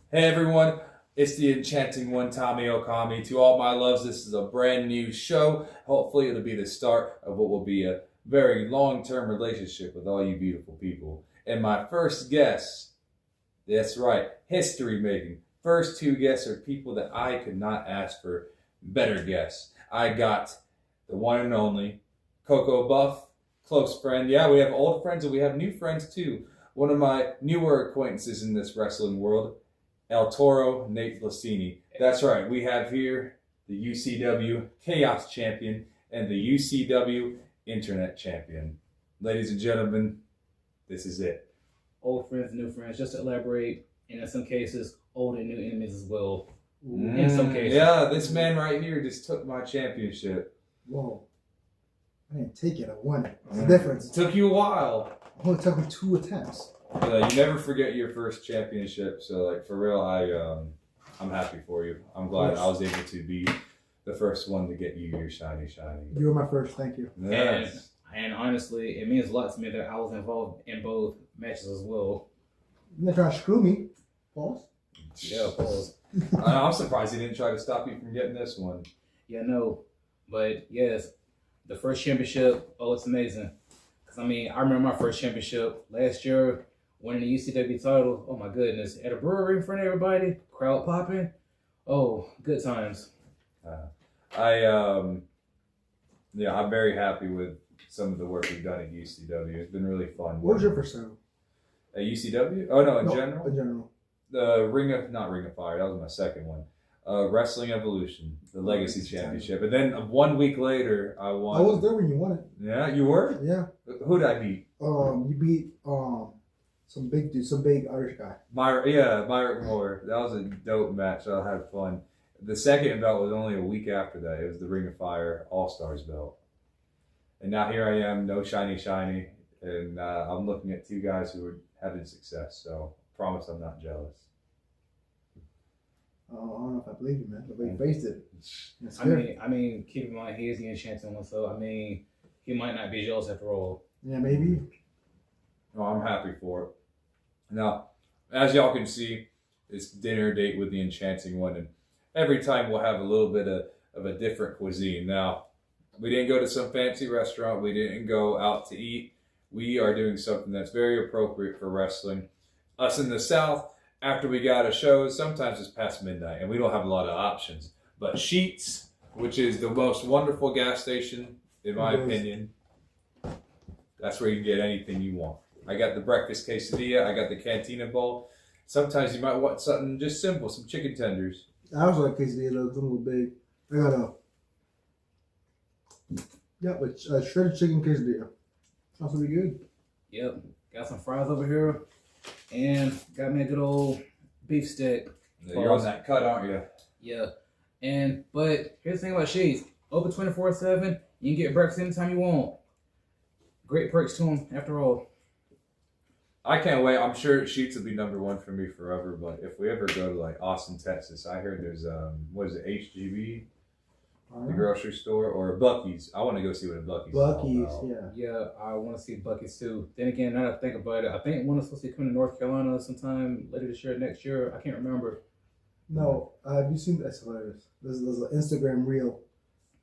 Hey everyone, it's the Enchanting One, Tommy Okami. To all my loves, this is a brand new show. Hopefully, it'll be the start of what will be a very long term relationship with all you beautiful people. And my first guest, that's right, history making. First two guests are people that I could not ask for better guests. I got the one and only Koco Buff, close friend. Yeah, we have old friends and we have new friends too. One of my newer acquaintances in this wrestling world. El Toro, Nate Blasini. That's right, we have here the UCW Chaos Champion and the UCW Internet Champion. Ladies and gentlemen, this is it. Old friends, new friends, just to elaborate, and in some cases, old and new enemies as well. In some cases. Yeah, this man right here just took my championship. Whoa. I didn't take it, I won it. What's the difference? It took you a while. It only took me 2 attempts. You never forget your first championship, so like for real, I'm happy for you. I'm glad I was able to be the first one to get you your shiny. You were my first, thank you. Yes. And honestly, it means a lot to me that I was involved in both matches as well. You're not trying to screw me. Pause. Yeah, pause. I'm surprised he didn't try to stop you from getting this one. Yeah, no. But yes, the first championship, oh, it's amazing. Because, I remember my first championship last year, winning the UCW title. Oh, my goodness. At a brewery in front of everybody, crowd popping. Oh, good times. I'm very happy with some of the work we've done at UCW. It's been really fun. What was your first title? At UCW? Oh, no, in In general? general. Not Ring of Fire, that was my second one. Wrestling Evolution, the Legacy Championship. And then 1 week later, I won. I was there when you won it. Yeah, you were? Yeah. Who did I beat? You beat some big dude, some big Irish guy. Myrick Moore. That was a dope match. I had fun. The second belt was only a week after that. It was the Ring of Fire All-Stars belt. And now here I am, no shiny, and I'm looking at two guys who are having success. So I promise I'm not jealous. I don't know if I believe you, man. The way you faced it. Keep in mind, he is the Enchanting One, so, he might not be jealous after all. Yeah, maybe. Well, I'm happy for it. Now, as y'all can see, it's dinner date with the Enchanting One, and every time we'll have a little bit of a different cuisine. Now, we didn't go to some fancy restaurant. We didn't go out to eat. We are doing something that's very appropriate for wrestling. Us in the South, after we got a show, sometimes it's past midnight, and we don't have a lot of options. But Sheetz, which is the most wonderful gas station, in my opinion, that's where you can get anything you want. I got the breakfast quesadilla. I got the cantina bowl. Sometimes you might want something just simple, some chicken tenders. I also like quesadilla though, because I'm a little big. I got a shredded chicken quesadilla. That's really good. Yep. Got some fries over here. And got me a good old beef stick. You're on that cut, aren't you? Yeah. But here's the thing about Sheetz. Open 24/7. You can get breakfast anytime you want. Great perks to them, after all. I can't wait. I'm sure Sheetz will be number one for me forever. But if we ever go to like Austin, Texas, I heard there's HGB, the grocery store, or Buc-ee's. I want to go see what a Buc-ee's is all Buc-ee's, about. Yeah, I want to see Buc-ee's too. Then again, now that I think about it, I think one is supposed to be coming to North Carolina sometime later this year, next year. I can't remember. No, have you seen that's hilarious? There's an Instagram reel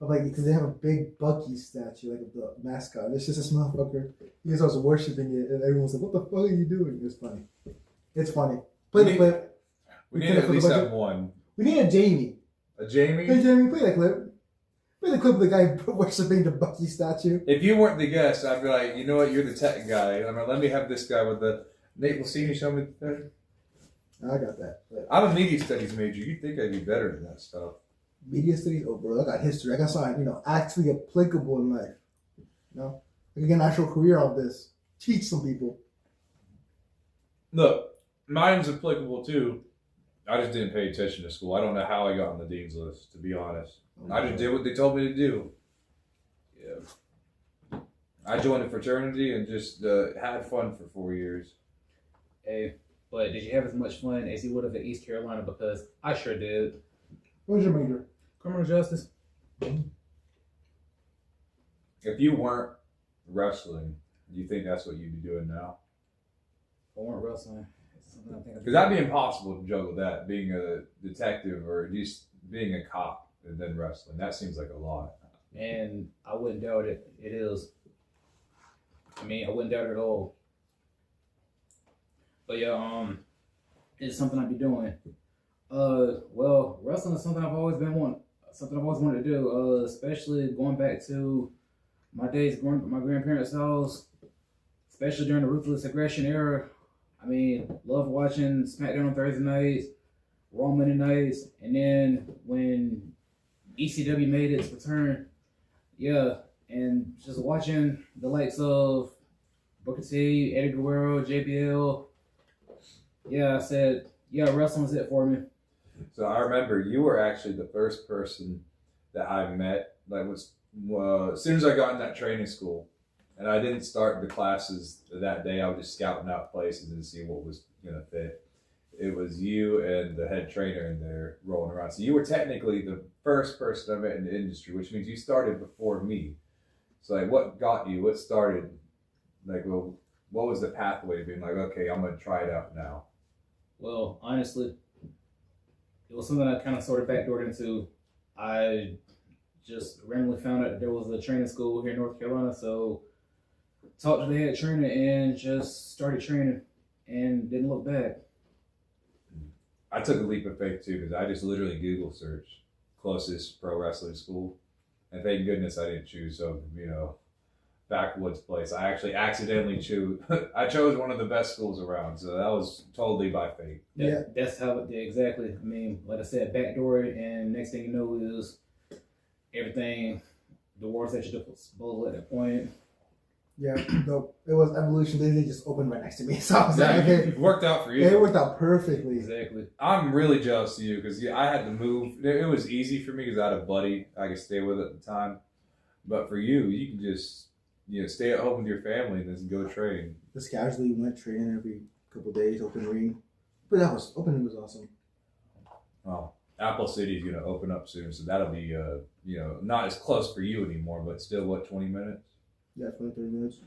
of because they have a big Buc-ee's statue, like of the mascot. It's just this motherfucker. He starts worshiping it, and everyone's like, "What the fuck are you doing?" It's funny. It's funny. Play the clip. We need at least have one. We need a Jamie. A Jamie? Hey Jamie, play that clip. Play the clip of the guy worshiping the Buc-ee's statue. If you weren't the guest, I'd be like, you know what? You're the tech guy. I'm like, let me have this guy with the Nate Blasini show me the thing. I got that. I'm a media studies major. You'd think I'd be better than that stuff. Media studies? Oh, bro, I got history. I got something, actually applicable in life. I can get an actual career out of this. Teach some people. Look, mine's applicable too. I just didn't pay attention to school. I don't know how I got on the dean's list, to be honest. I just did what they told me to do. Yeah. I joined a fraternity and just had fun for 4 years. Hey, but did you have as much fun as you would have at East Carolina? Because I sure did. What was your major? Criminal justice. If you weren't wrestling, do you think that's what you'd be doing now? If I weren't wrestling. Something I think Because that'd be impossible to juggle that, being a detective or just being a cop and then wrestling. That seems like a lot. And I wouldn't doubt it. It is. I mean, I wouldn't doubt it at all. But yeah, it's something I'd be doing. Well, wrestling is something I've always wanted to do. Especially going back to my days growing up at my grandparents' house, especially during the Ruthless Aggression era. I mean, love watching SmackDown on Thursday nights, Raw Monday nights, and then when ECW made its return, yeah, and just watching the likes of Booker T, Eddie Guerrero, JBL. Yeah, I said, yeah, wrestling's it for me. So I remember you were actually the first person that I met. Like, as soon as I got in that training school, and I didn't start the classes that day, I was just scouting out places and see what was gonna fit. It was you and the head trainer in there rolling around. So you were technically the first person I met in the industry, which means you started before me. So like, what got you? What started? Like, well, what was the pathway to being like, okay, I'm gonna try it out now? Well, honestly, it was something I kind of sort of backdoored into. I just randomly found out that there was a training school here in North Carolina, so talked to the head trainer and just started training and didn't look back. I took a leap of faith too, because I just literally Google searched closest pro wrestling school, and thank goodness I didn't choose some, backwoods place. I actually accidentally chose one of the best schools around, so that was totally by fate. That's how it did, exactly. I mean, like I said, backdoor, and next thing you know is everything, the world's at your disposal at that point. Yeah, it was Evolution. They just opened right next to me, so I was like, okay, It worked out for you. it worked out perfectly. Exactly. I'm really jealous of you because I had to move. It was easy for me because I had a buddy I could stay with at the time. But for you, you can just stay at home with your family and just go train. Just casually went training every couple of days, open ring. But opening was awesome. Oh, Apple City is gonna open up soon, so that'll be not as close for you anymore, but still 20 minutes? Yeah, 20, 30 minutes.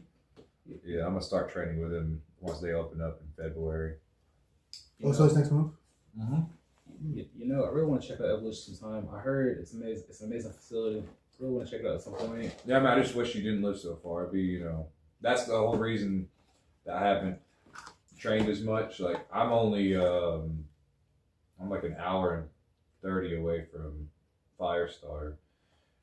Yeah, I'm gonna start training with him once they open up in February. So it's next month? Mm-hmm. I really want to check out Evolution sometime. I heard it's amazing. It's an amazing facility. I really want to check it out at some point. Yeah, I just wish you didn't live so far. It'd be, that's the whole reason that I haven't trained as much. Like, I'm only, I'm like an hour and 30 away from Firestar,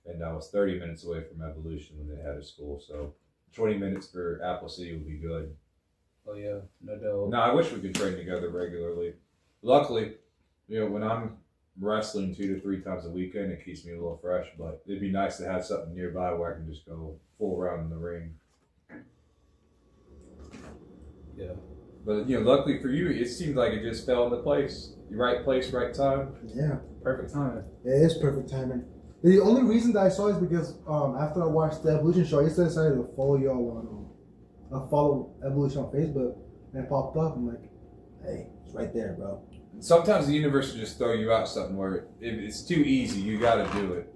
and I was 30 minutes away from Evolution when they had a school. So 20 minutes for Apple City would be good. Oh yeah, no doubt. No, I wish we could train together regularly. Luckily, when I'm wrestling 2 to 3 times a weekend, it keeps me a little fresh, but it'd be nice to have something nearby where I can just go full round in the ring. Yeah. But luckily for you, it seemed like it just fell into place. Right place, right time. Yeah. Perfect timing. It is perfect timing. The only reason that I saw is because after I watched the Evolution show, I decided to follow y'all on follow Evolution on Facebook, and it popped up. I'm like, hey, it's right there, bro. Sometimes the universe will just throw you out something where if it's too easy, you got to do it.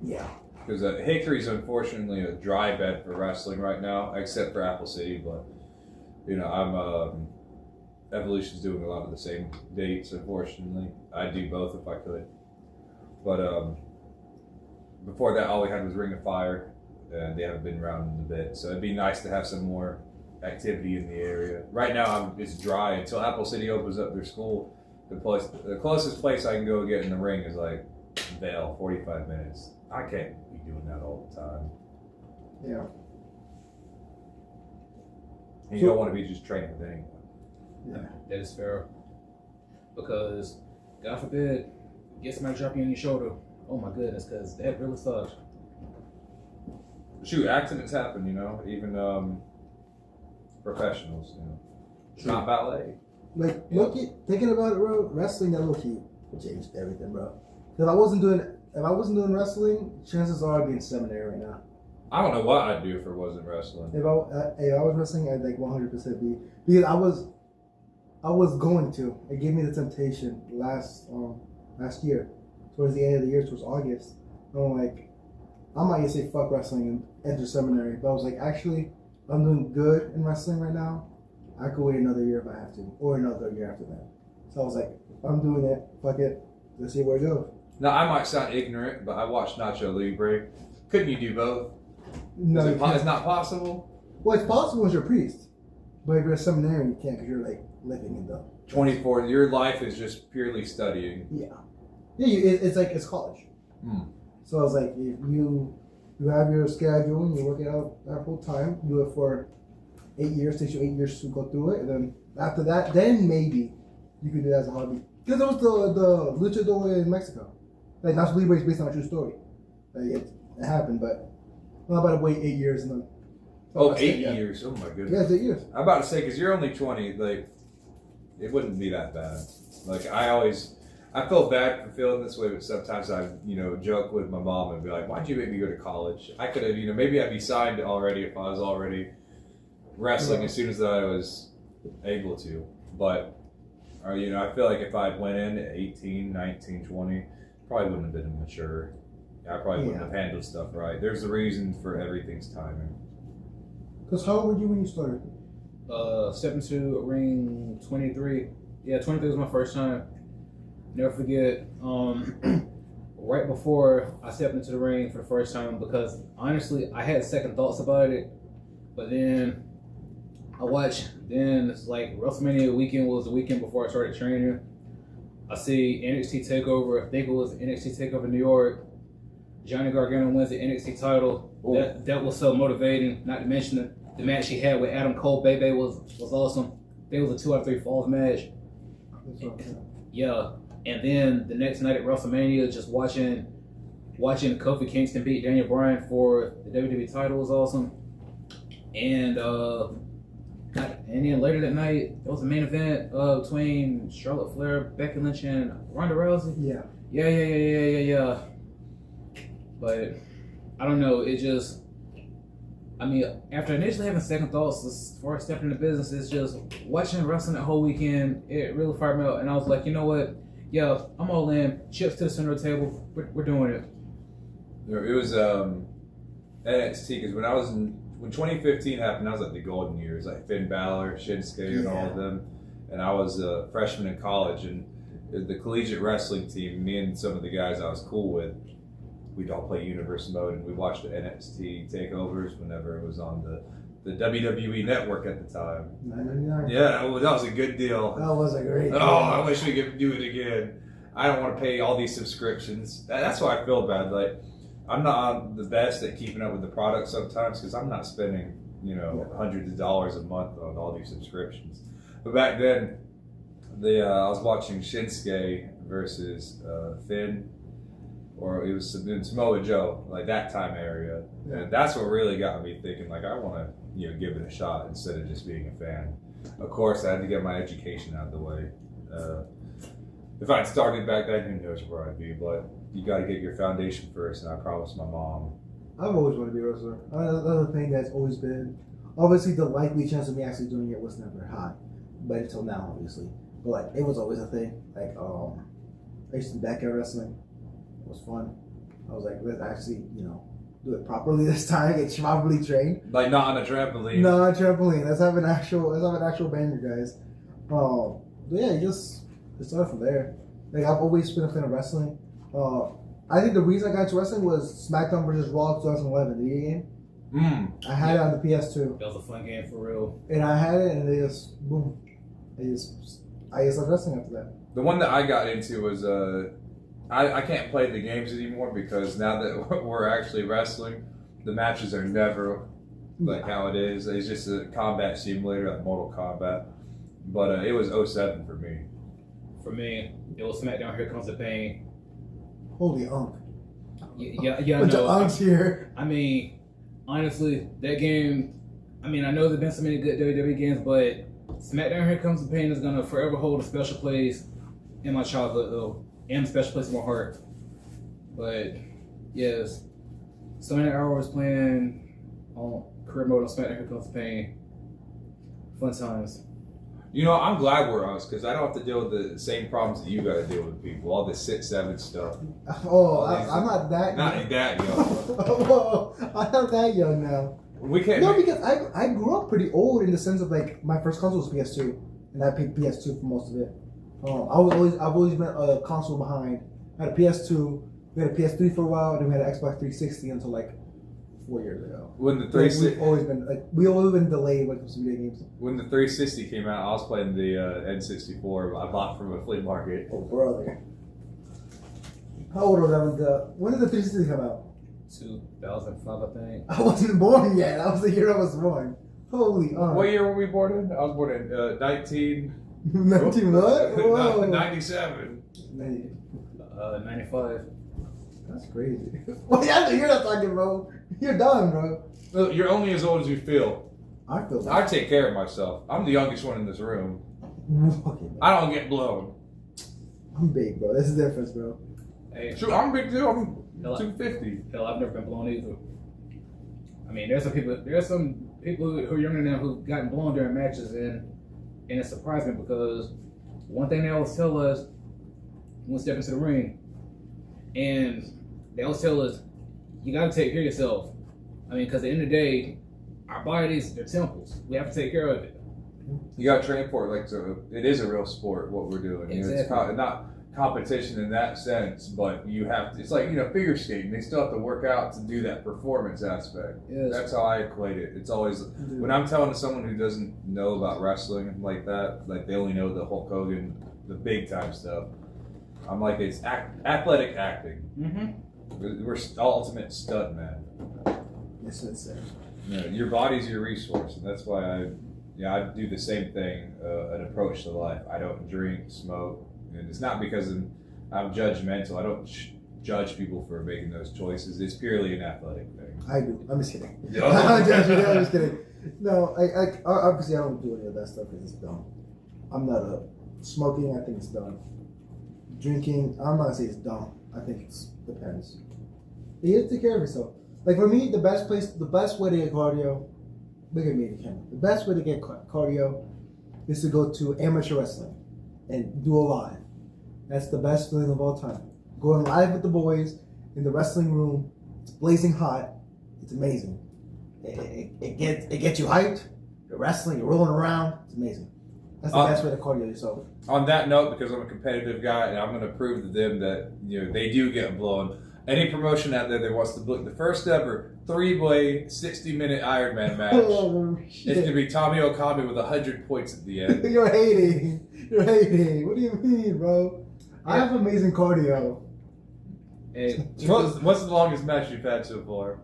Yeah. Because Hickory's unfortunately a dry bed for wrestling right now, except for Apple City. But I'm Evolution's doing a lot of the same dates. Unfortunately, I'd do both if I could. But before that, all we had was Ring of Fire, and they haven't been around in a bit. So it'd be nice to have some more activity in the area. Right now, it's dry until Apple City opens up their school. The closest place I can go get in the ring is like Vail, 45 minutes. I can't be doing that all the time. Yeah. And you don't want to be just training with anyone. Yeah. That is fair. Because, God forbid, get somebody drop you on your shoulder. Oh my goodness, because that really sucks. Shoot, accidents happen, even professionals, It's not ballet. Like, low-key, thinking about it, bro, wrestling that low-key changed everything, bro. If I wasn't doing wrestling, chances are I'd be in seminary right now. I don't know what I'd do if it wasn't wrestling. If I was wrestling, I'd like 100% be, because I was going to. It gave me the temptation last year, towards the end of the year, towards August. And I'm like, I might just say fuck wrestling and enter seminary, but I was like, actually, I'm doing good in wrestling right now. I could wait another year if I have to, or another year after that. So I was like, if I'm doing it, fuck it. Let's see where it goes. Now, I might sound ignorant, but I watched Nacho Libre. Couldn't you do both? No, It's not possible? Well, it's possible if you're a priest. But if you're a seminarian, you can't because you're like living in the 24. Your life is just purely studying. Yeah. It's like it's college. So I was like, if you have your schedule and you work it out that full time, do it for 8 years, takes you 8 years to go through it, and then after that, then maybe you could do that as a hobby. Because it was the luchador in Mexico. Like Nacho Libre is based on a true story. Like it happened, but I'm about to wait 8 years and then. Oh, 8 years. Oh my goodness. Yeah, it's 8 years. I'm about to say, because you're only 20, like, it wouldn't be that bad. Like, I feel bad for feeling this way, but sometimes I, joke with my mom and be like, why'd you make me go to college? I could have, maybe I'd be signed already if I was already wrestling as soon as I was able to. But, I feel like if I went in at 18, 19, 20, probably wouldn't have been mature. I probably wouldn't have handled stuff right. There's a reason for everything's timing. Because how old were you when you started? Stepped into a ring 23. Yeah, 23 was my first time. Never forget. Right before I stepped into the ring for the first time, because honestly, I had second thoughts about it. But then I watched. Then it's like WrestleMania weekend was the weekend before I started training. I see NXT Takeover. I think it was NXT Takeover New York. Johnny Gargano wins the NXT title. That was so motivating. Not to mention the match he had with Adam Cole, Bebe was awesome. I think it was a 2 out of 3 falls match. Yeah, and then the next night at WrestleMania, just watching Kofi Kingston beat Daniel Bryan for the WWE title was awesome. And then later that night, there was a main event between Charlotte Flair, Becky Lynch, and Ronda Rousey. Yeah. But I don't know. It just, after initially having second thoughts as far as stepping into business, it's just watching wrestling that whole weekend. It really fired me up, and I was like, you know what? Yeah, I'm all in. Chips to the center of the table. We're doing it. It was NXT because when 2015 happened, I was like the golden years, like Finn Balor, Shinsuke, and all of them. And I was a freshman in college, and the collegiate wrestling team, me and some of the guys I was cool with, we'd all play Universe Mode, and we watched the NXT takeovers whenever it was on the WWE network at the time. $9.99. Yeah, that was a good deal. That was a great deal. Oh, I wish we could do it again. I don't want to pay all these subscriptions. That's why I feel bad. Like, I'm not the best at keeping up with the product sometimes because I'm not spending, hundreds of dollars a month on all these subscriptions. But back then, I was watching Shinsuke versus Finn, or it was Samoa Joe, like that time area. Yeah. And that's what really got me thinking, like, I want to, give it a shot instead of just being a fan. Of course, I had to get my education out of the way. If I'd started back then, who knows where I'd be, but you got to get your foundation first, and I promised my mom. I've always wanted to be a wrestler. Another thing that's always been, obviously the likely chance of me actually doing it was never high, but until now, obviously. But like, it was always a thing. Like, I used to do backyard wrestling. It was fun. I was like, let's actually, do it properly this time. Get properly trained. Like not on a trampoline. No, on a trampoline. Let's have an actual banger, guys. But yeah, it started from there. Like, I've always been a fan of wrestling. I think the reason I got into wrestling was SmackDown vs. Raw 2011, the game. I had it on the PS2. That was a fun game for real. And I had it, and it just boom. I just loved wrestling after that. The one that I got into was I can't play the games anymore because now that we're actually wrestling, the matches are never like how it is. It's just a combat simulator like Mortal Kombat. But it was 07 for me. For me, it was SmackDown Here Comes the Pain. Holy unk. Yeah, Bunch no. of unks here. Honestly, that game, I know there've been so many good WWE games, but SmackDown Here Comes the Pain is going to forever hold a special place in my childhood, though, and a special place in my heart. But, yes, so many hours playing on career mode on SmackDown Here Comes the Pain. Fun times. I'm glad we're us because I don't have to deal with the same problems that you got to deal with people. All this 6'7" stuff. Oh, I'm not that. Not that young. Oh, I'm not that young now. We can't. No, because I grew up pretty old in the sense of like my first console was PS2, and I picked PS2 for most of it. I've always been a console behind. I had a PS2, we had a PS3 for a while, then we had an Xbox 360 until like 4 years ago. When the We've always been delayed when it comes to video games. When the 360 came out, I was playing the N64 I bought from a flea market. Oh brother, how old was I when did the 360 come out? 2005, I think. I wasn't born yet. That was the year I was born. Holy. What year were we born in? I was born in 19 what? Whoa. 97. 95. That's crazy. Well, yeah, you're not talking, bro. You're done, bro. Well, you're only as old as you feel. I feel that. I take care of myself. I'm the youngest one in this room. Okay, I don't get blown. I'm big, bro. That's the difference, bro. Hey, True, I'm big too. I'm Hell, 250. Hell, I've never been blown either. I mean, there's some people who are younger than them who've gotten blown during matches, and it surprised me because one thing they always tell us when we step into the ring, and they always tell us, you got to take care of yourself. I mean, because at the end of the day, our bodies, they're temples. We have to take care of it. You got to train for it. Like, so it is a real sport, what we're doing. You know, it's not competition in that sense, but you have to, it's like, figure skating. They still have to work out to do that performance aspect. Yes. That's how I equate it. It's always, when I'm telling someone who doesn't know about wrestling like that, like they only know the Hulk Hogan, the big time stuff, I'm like, it's athletic acting. Mm-hmm. We're ultimate stunt man. That's insane. Your body's your resource, and that's why I do the same thing, an approach to life. I don't drink, smoke, and it's not because I'm judgmental. I don't judge people for making those choices. It's purely an athletic thing. I do. I'm just kidding. Yeah. I'm just kidding. No, I obviously I don't do any of that stuff because it's dumb. I'm not smoking. I think it's dumb. Drinking, I'm not gonna say it's dumb. I think it depends. You have to take care of yourself. Like for me, the best way to get cardio. Look at me, the camera. The best way to get cardio is to go to amateur wrestling and do a live. That's the best feeling of all time. Going live with the boys in the wrestling room. It's blazing hot. It's amazing. It gets you hyped. You're wrestling. You're rolling around. It's amazing. That's the best way to cardio yourself. On that note, because I'm a competitive guy and I'm going to prove to them that they do get blown. Any promotion out there that wants to book the first ever 3-way 60-minute Ironman match, Oh, it's going to be Tommy Okami with 100 points at the end. You're hating. What do you mean, bro? I have amazing cardio. Hey, What's the longest match you've had so far?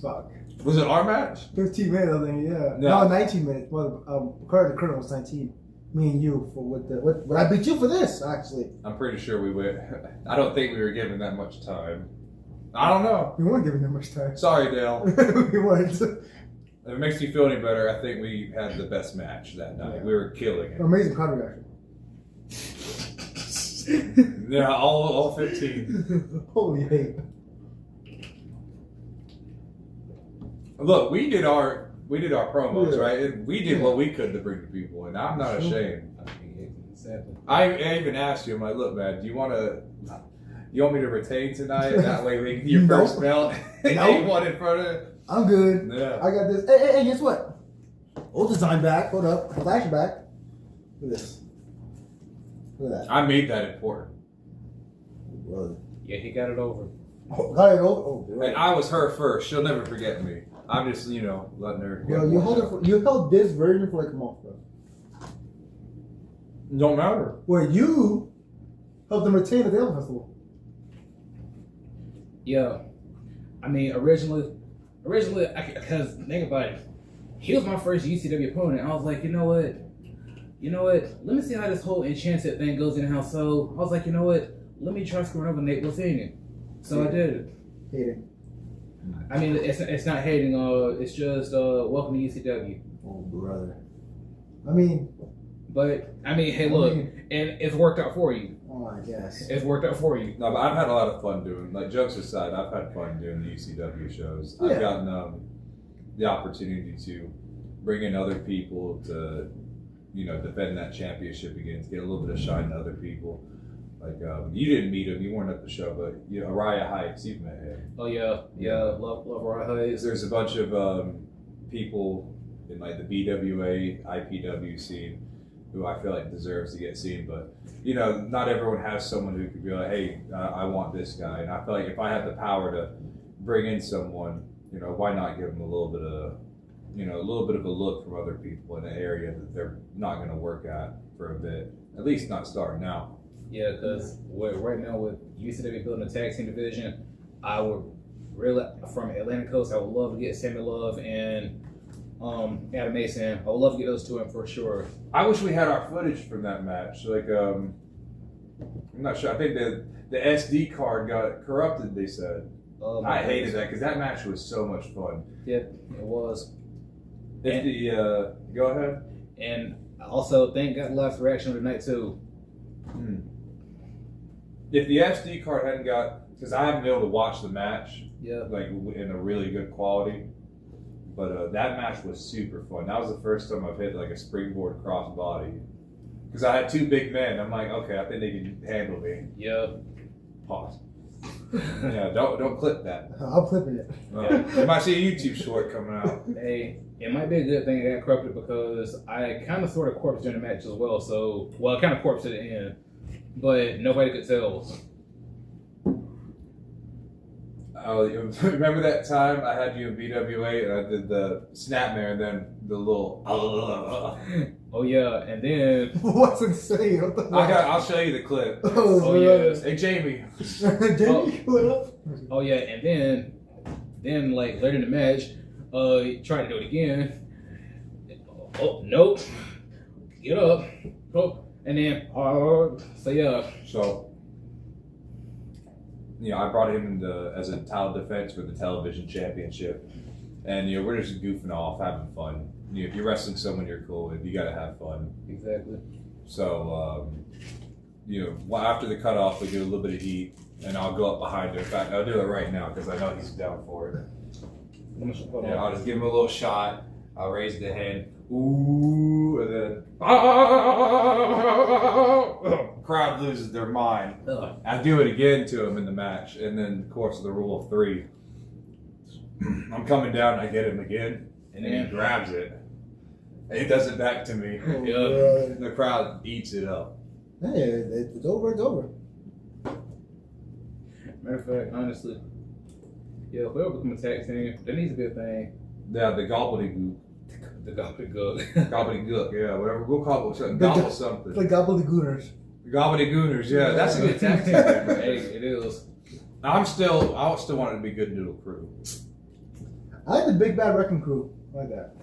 Fuck. Was it our match? 15 minutes, I think, yeah. No. No, 19 minutes. Well, the current was 19. Me and you for what I beat you for this, actually. I'm pretty sure we went. I don't think we were given that much time. I don't know. We weren't given that much time. Sorry, Dale. We weren't. If it makes you feel any better, I think we had the best match that night. Yeah. We were killing it. Amazing cardio, actually. Yeah, all 15. Holy hate. Look, we did our promos, Yeah. right? And we did what we could to bring the people in. I'm not ashamed. exactly. I even asked you, I'm like, look, man, do you want me to retain tonight? That way we can get your first belt and A1 in front of it. I'm good. Yeah. I got this. Hey, guess what? Old design back. Hold up. Flashback. Look at this. Look at that. I made that important. Brother. Yeah, he got it over. Oh, got it over. Oh, And I was her first. She'll never forget me. I'm just, letting her. Bro, you held this version for like a month, bro. Don't matter. Where you helped them retain at the Elm Festival. Yeah, I mean, originally, because think about it, he was my first UCW opponent. I was like, you know what? Let me see how this whole Enchanted thing goes in house. So I was like, you know what? Let me try screwing over Nate Blasini. So I did it. Hating. I mean, it's not hating. It's just welcome to UCW. Oh, brother. I mean, But I mean, hey, look, and it's worked out for you. oh, I guess. It's worked out for you. No, but I've had a lot of fun doing, like, jokes aside, I've had fun doing the UCW shows. Yeah. I've gotten the opportunity to bring in other people to, defend that championship again, to get a little bit of shine to other people. Like, you didn't meet him, you weren't at the show, but, Araya Heights, you've met him. Oh yeah, love Raw Heights. There's a bunch of people in like the BWA, IPW scene who I feel like deserves to get seen. But you know, not everyone has someone who could be like, hey, I want this guy. And I feel like if I had the power to bring in someone, you know, why not give them a little bit of, you know, a little bit of a look from other people in an area that they're not going to work at for a bit, at least not starting out. Yeah, because right now with UCW building a tag team division, I would really, from Atlantic Coast, I would love to get Sammy Love and Adam Mason. I would love to get those two in for sure. I wish we had our footage from that match. Like, I'm not sure. I think the SD card got corrupted, they said. I hated that because that match was so much fun. Yep, it was. Go ahead. And also, thank God Live's reaction tonight too. If the SD card hadn't got, because I haven't been able to watch the match, Yeah. like in a really good quality, but that match was super fun. That was the first time I've hit like a springboard crossbody. Because I had two big men. I'm like, okay, I think they can handle me. Yeah. Pause. Yeah, don't clip that. I'm clipping it. You might see a YouTube short coming out. Hey, it might be a good thing it got corrupted because I kind of sort of corpsed during the match as well. So, well, I kind of corpsed at the end, but nobody could tell. Oh, remember that time I had you in BWA and I did the snapmare and then the little. Oh yeah, and then What's insane? What the fuck? I'll show you the clip. oh yes, Hey Jamie. Jamie, what up? oh yeah, and then like later in the match, he tried to do it again. Oh nope, get up, oh, and then so yeah. So, you know, I brought him in as a title defense for the television championship, and you know we're just goofing off, having fun. You know, if you're wrestling someone you're cool with, you gotta have fun. Exactly. So, you know, well, after the cutoff, we do a little bit of heat, and I'll go up behind him. In fact, I'll do it right now because I know he's down for it. Hold on. Yeah, I'll just give him a little shot. I'll raise the hand. Ooh, and then crowd loses their mind. I do it again to him in the match, and then of course the rule of three. I'm coming down, and I get him again, and then he grabs it. He does it back to me. Oh, Yeah. The crowd eats it up. Hey, it's over. It's over. Matter of fact, honestly, yeah, whoever become a tag team, that needs to be a thing. Yeah, the gobbledygook. The gobbledygook. Gobbledygook, yeah, whatever. We'll call it something. Gobble something. Like gobbledygooners. Gobbledygooners, yeah, that's a good tag team. Hey, it is. I still want it to be Good Noodle Crew. I like the Big Bad Wrecking Crew. I like that.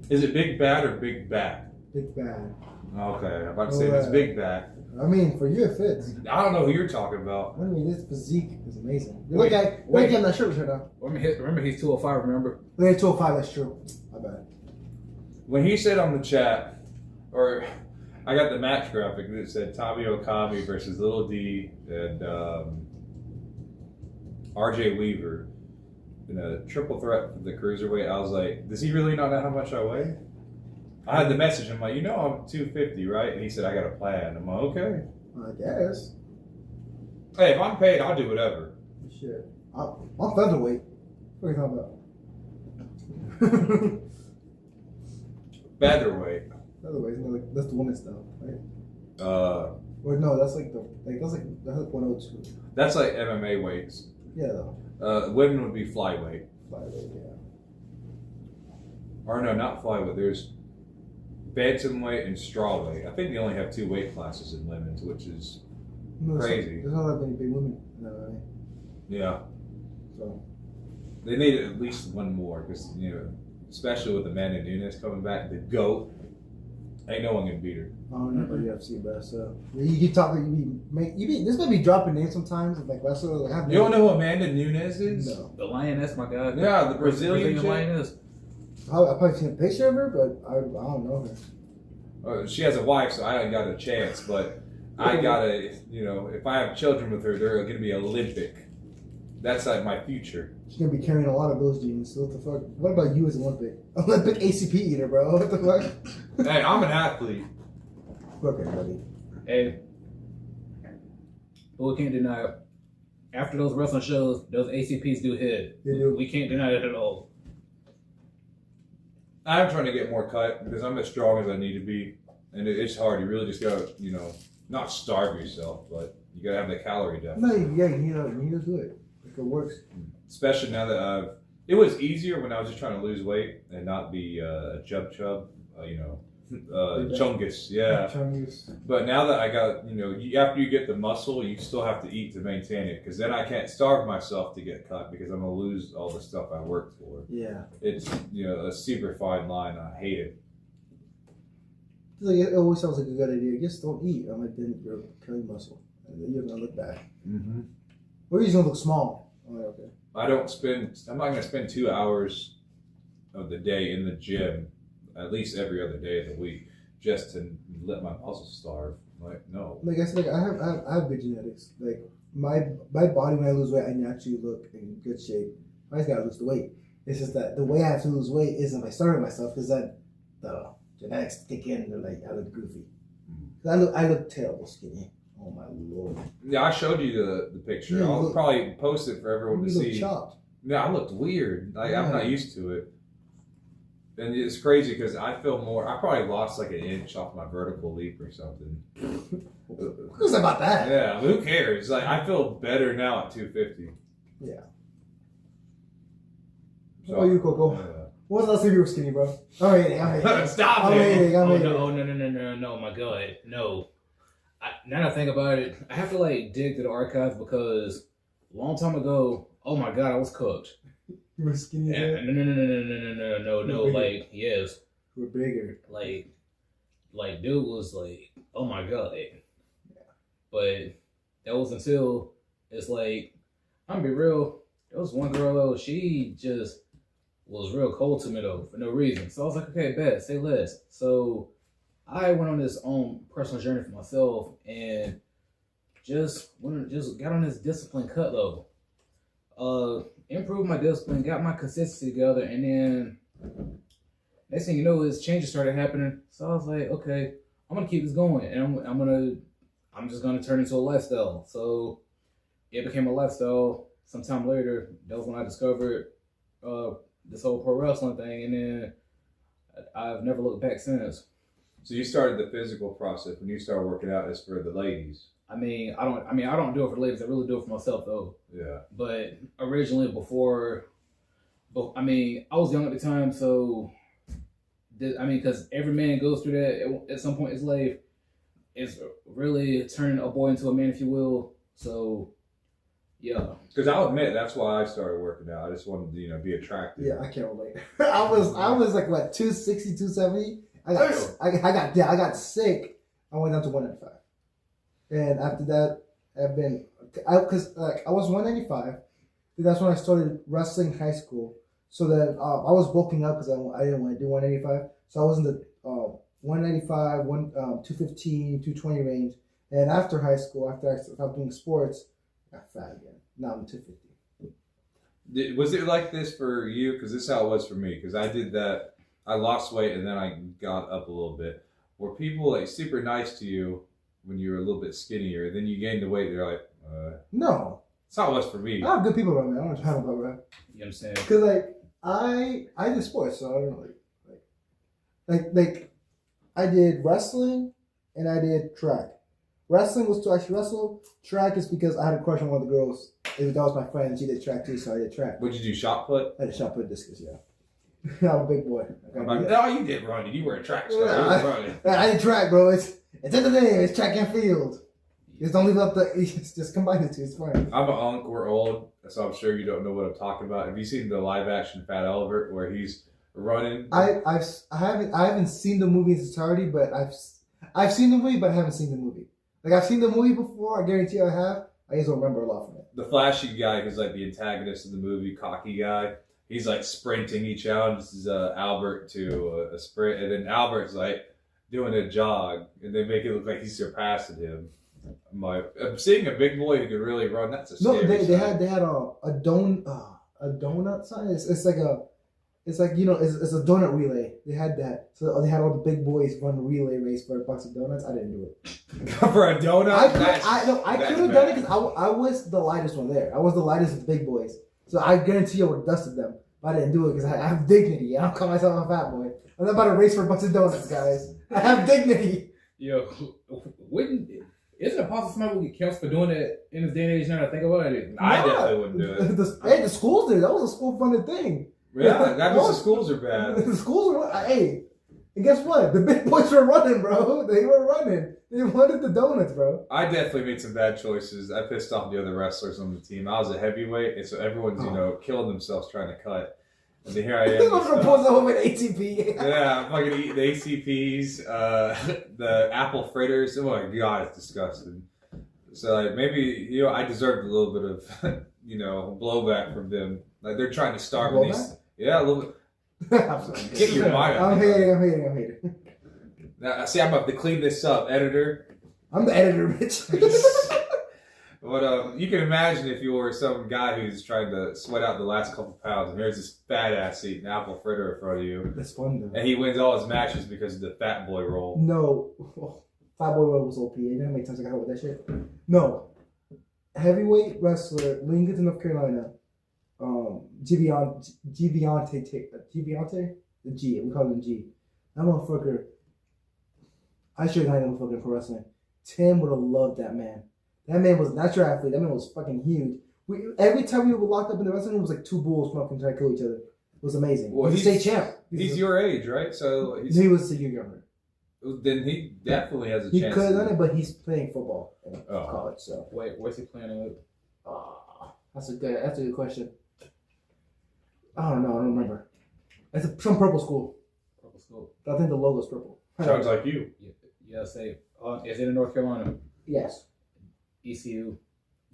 Is it Big Bad or Big Bat? Big Bad. Okay, I'm about to say that's Big Bat. I mean, for you it fits. I don't know who you're talking about. I mean, this physique is amazing. Wait, Look at that shirt right now. Remember he's 205, remember? Look at 205, that's true. My bad. When he said on the chat, or I got the match graphic that said Tommy Okami versus Little D and RJ Weaver in a triple threat for the cruiserweight, I was like, does he really not know how much I weigh? I had the message. I'm like, you know, I'm 250, right? And he said, I got a plan. I'm like, okay. I guess. Hey, if I'm paid, I'll do whatever. Shit. I'm featherweight. What are you talking about? Featherweight. Featherweight, no, like, that's the women's stuff, right? Or no, that's like 102. That's like MMA weights. Yeah, though. Women would be flyweight. Flyweight, yeah. Or no, not flyweight. There's bantamweight and strawweight. I think they only have two weight classes in women's, which is No, crazy. There's not that many big women. Right? Yeah. So. They need at least one more because, you know, especially with Amanda Nunes coming back, the GOAT, ain't no one can beat her. I don't know about UFC, but you keep talking. This may be dropping names sometimes of like wrestlers. Like, You don't know who Amanda Nunes is? No. The lioness, my God. Yeah, the Brazilian chick. lioness. I've probably seen a picture of her, but I don't know her. She has a wife, so I ain't got a chance. But I gotta, you know, if I have children with her, they're gonna be Olympic. That's like my future. She's gonna be carrying a lot of those genes. So what the fuck? What about you as an Olympic ACP eater, bro? What the fuck? Hey, I'm an athlete. Okay, buddy. Hey, but we can't deny it. After those wrestling shows, those ACPs do hit. They do. We can't deny it at all. I'm trying to get more cut because I'm as strong as I need to be, and it's hard. You really just gotta, not starve yourself, but you gotta have the calorie deficit. No, yeah, you need to do it. If it works. Especially now that it was easier when I was just trying to lose weight and not be a chub, chungus, yeah. Chungus. But now that I got, after you get the muscle, you still have to eat to maintain it, because then I can't starve myself to get cut because I'm gonna lose all the stuff I worked for. Yeah. It's a super fine line. I hate it. Like, it always sounds like a good idea. Just don't eat. I'm like, then you're killing muscle, and then you're gonna look bad. Mm-hmm. Or you're just gonna look small. I'm like, okay. I'm not gonna spend 2 hours of the day in the gym, at least every other day of the week, just to let my muscles starve. Like, no. Like I said, like I have good genetics. Like my body, when I lose weight, I naturally look in good shape. I just gotta lose the weight. It's just that the way I have to lose weight isn't by starving myself, because then the genetics kick in. They're like, I look goofy. I look terrible skinny. Oh my lord. Yeah, I showed you the picture. Yeah, I'll probably post it for everyone to You look see. chopped. Yeah, I looked weird. Like, Yeah. I'm not used to it. And it's crazy because I feel more. I probably lost like an inch off my vertical leap or something. Who's about that? Yeah, who cares? Like, I feel better now at 250. Yeah. So, How about you, Coco? When was the last time you were skinny, bro? I'm hating. Stop I'm it! hating. I'm Oh hating. no, my God, no. Now that I think about it, I have to like dig through the archives, because a long time ago, oh my God, I was cooked. You were skinny. Yeah, no, like, yes. You were bigger. Like dude was like, oh my God. Yeah. But that was until, it's like, I'm gonna be real, there was one girl though, she just was real cold to me though, for no reason. So I was like, okay, bet, say less. So I went on this own personal journey for myself, and just got on this discipline cut though. Improved my discipline, got my consistency together, and then next thing you know is changes started happening. So I was like, okay, I'm gonna keep this going, and I'm just gonna turn into a lifestyle. So it became a lifestyle. Sometime later, that was when I discovered this whole pro wrestling thing, and then I've never looked back since. So you started the physical process when you started working out as for the ladies. I don't do it for the ladies. I really do it for myself though. Yeah. But originally, I was young at the time, so because every man goes through that at some point in his life. It's really turning a boy into a man, if you will. So, yeah. Because I'll admit that's why I started working out. I just wanted to, be attractive. Yeah, I can't relate. I was like what, 260, 270. I got sick. I went down to 195. And after that, I was 195. That's when I started wrestling in high school. So that I was bulking up because I didn't want to do 185. So I was in the 195, 215, 220 range. And after high school, after I stopped doing sports, I got fat again. Now I'm 250. Was it like this for you? Because this is how it was for me. Because I did that. I lost weight and then I got up a little bit. Were people like super nice to you when you were a little bit skinnier? Then you gained the weight. They're like, no. It's how it was for me. I have good people around me. I don't know what you're talking about, bro. You know what I'm saying? Because I did sports, so I don't know. Like I did wrestling and I did track. Wrestling was to actually wrestle. Track is because I had a crush on one of the girls. That was my friend, and she did track too, so I did track. Would you do shot put? I did shot put discus, yeah. I'm a big boy. No, you did running. You were a track star. Yeah, You were running. I did track, bro. It's in the name. It's track and field. Just don't leave up just combine the two. It's fine. I'm an unk. We're old, so I'm sure you don't know what I'm talking about. Have you seen the live action Fat Albert where he's running? I haven't seen the movie in its entirety, but I've seen the movie, but I haven't seen the movie. Like I've seen the movie before. I guarantee I have. I just don't remember a lot from it. The flashy guy who's like the antagonist of the movie, cocky guy. He's like sprinting. He challenges Albert to a sprint, and then Albert's like doing a jog, and they make it look like he's surpassing him. I'm seeing a big boy who can really run. That's a scary they sight. had a donut sign. It's like it's a donut relay. They had that, so they had all the big boys run a relay race for a box of donuts. I didn't do it. For a donut. I could have done it because I was the lightest one there. I was the lightest of the big boys, so I guarantee I would have dusted them. But I didn't do it because I have dignity. I don't call myself a fat boy. I'm not about to race for a bunch of donuts, guys. I have dignity. Yo, isn't it possible somebody would get canceled for doing that in this day and age now that I think about it? I definitely wouldn't do it. The schools did. That was a school funded thing. Yeah, that means the schools are bad. The schools were, hey, and guess what? The big boys were running, bro. They were running. They wanted the donuts, bro. I definitely made some bad choices. I pissed off the other wrestlers on the team. I was a heavyweight, and so everyone's, killing themselves trying to cut. And then here I am. I'm going to pose over with ATP. Yeah, I'm fucking eating the ACPs, the apple fritters. Oh my god, it's disgusting. So like, maybe, I deserved a little bit of, blowback from them. Like they're trying to starve me. Yeah, a little bit. Get your mind out. I'm hating. Now, see, I'm about to clean this up, editor. I'm the editor, bitch. But you can imagine if you were some guy who's trying to sweat out the last couple pounds, and there's this fat ass eating apple fritter in front of you. That's fun, though. And he wins all his matches because of the fat boy roll. No. Fat boy roll was OP. You know how many times I got hit with that shit? No. Heavyweight wrestler, Lincoln, North Carolina. Giviante? The G. We call him G. That motherfucker. I should have had him fucking pro wrestling. Tim would have loved that man. That man was not your athlete. That man was fucking huge. Every time we were locked up in the wrestling room, it was like two bulls fucking trying to kill each other. It was amazing. Well, he's a state champ. He's your age, right? So he was a year younger. Then he definitely has a he chance. He could have done it, but he's playing football in college. So wait, where's he playing with? That's a good question. I don't know. I don't remember. It's some purple school. Purple school. I think the logo's purple. Sounds like you. Yeah, say. Is it in North Carolina? Yes. ECU.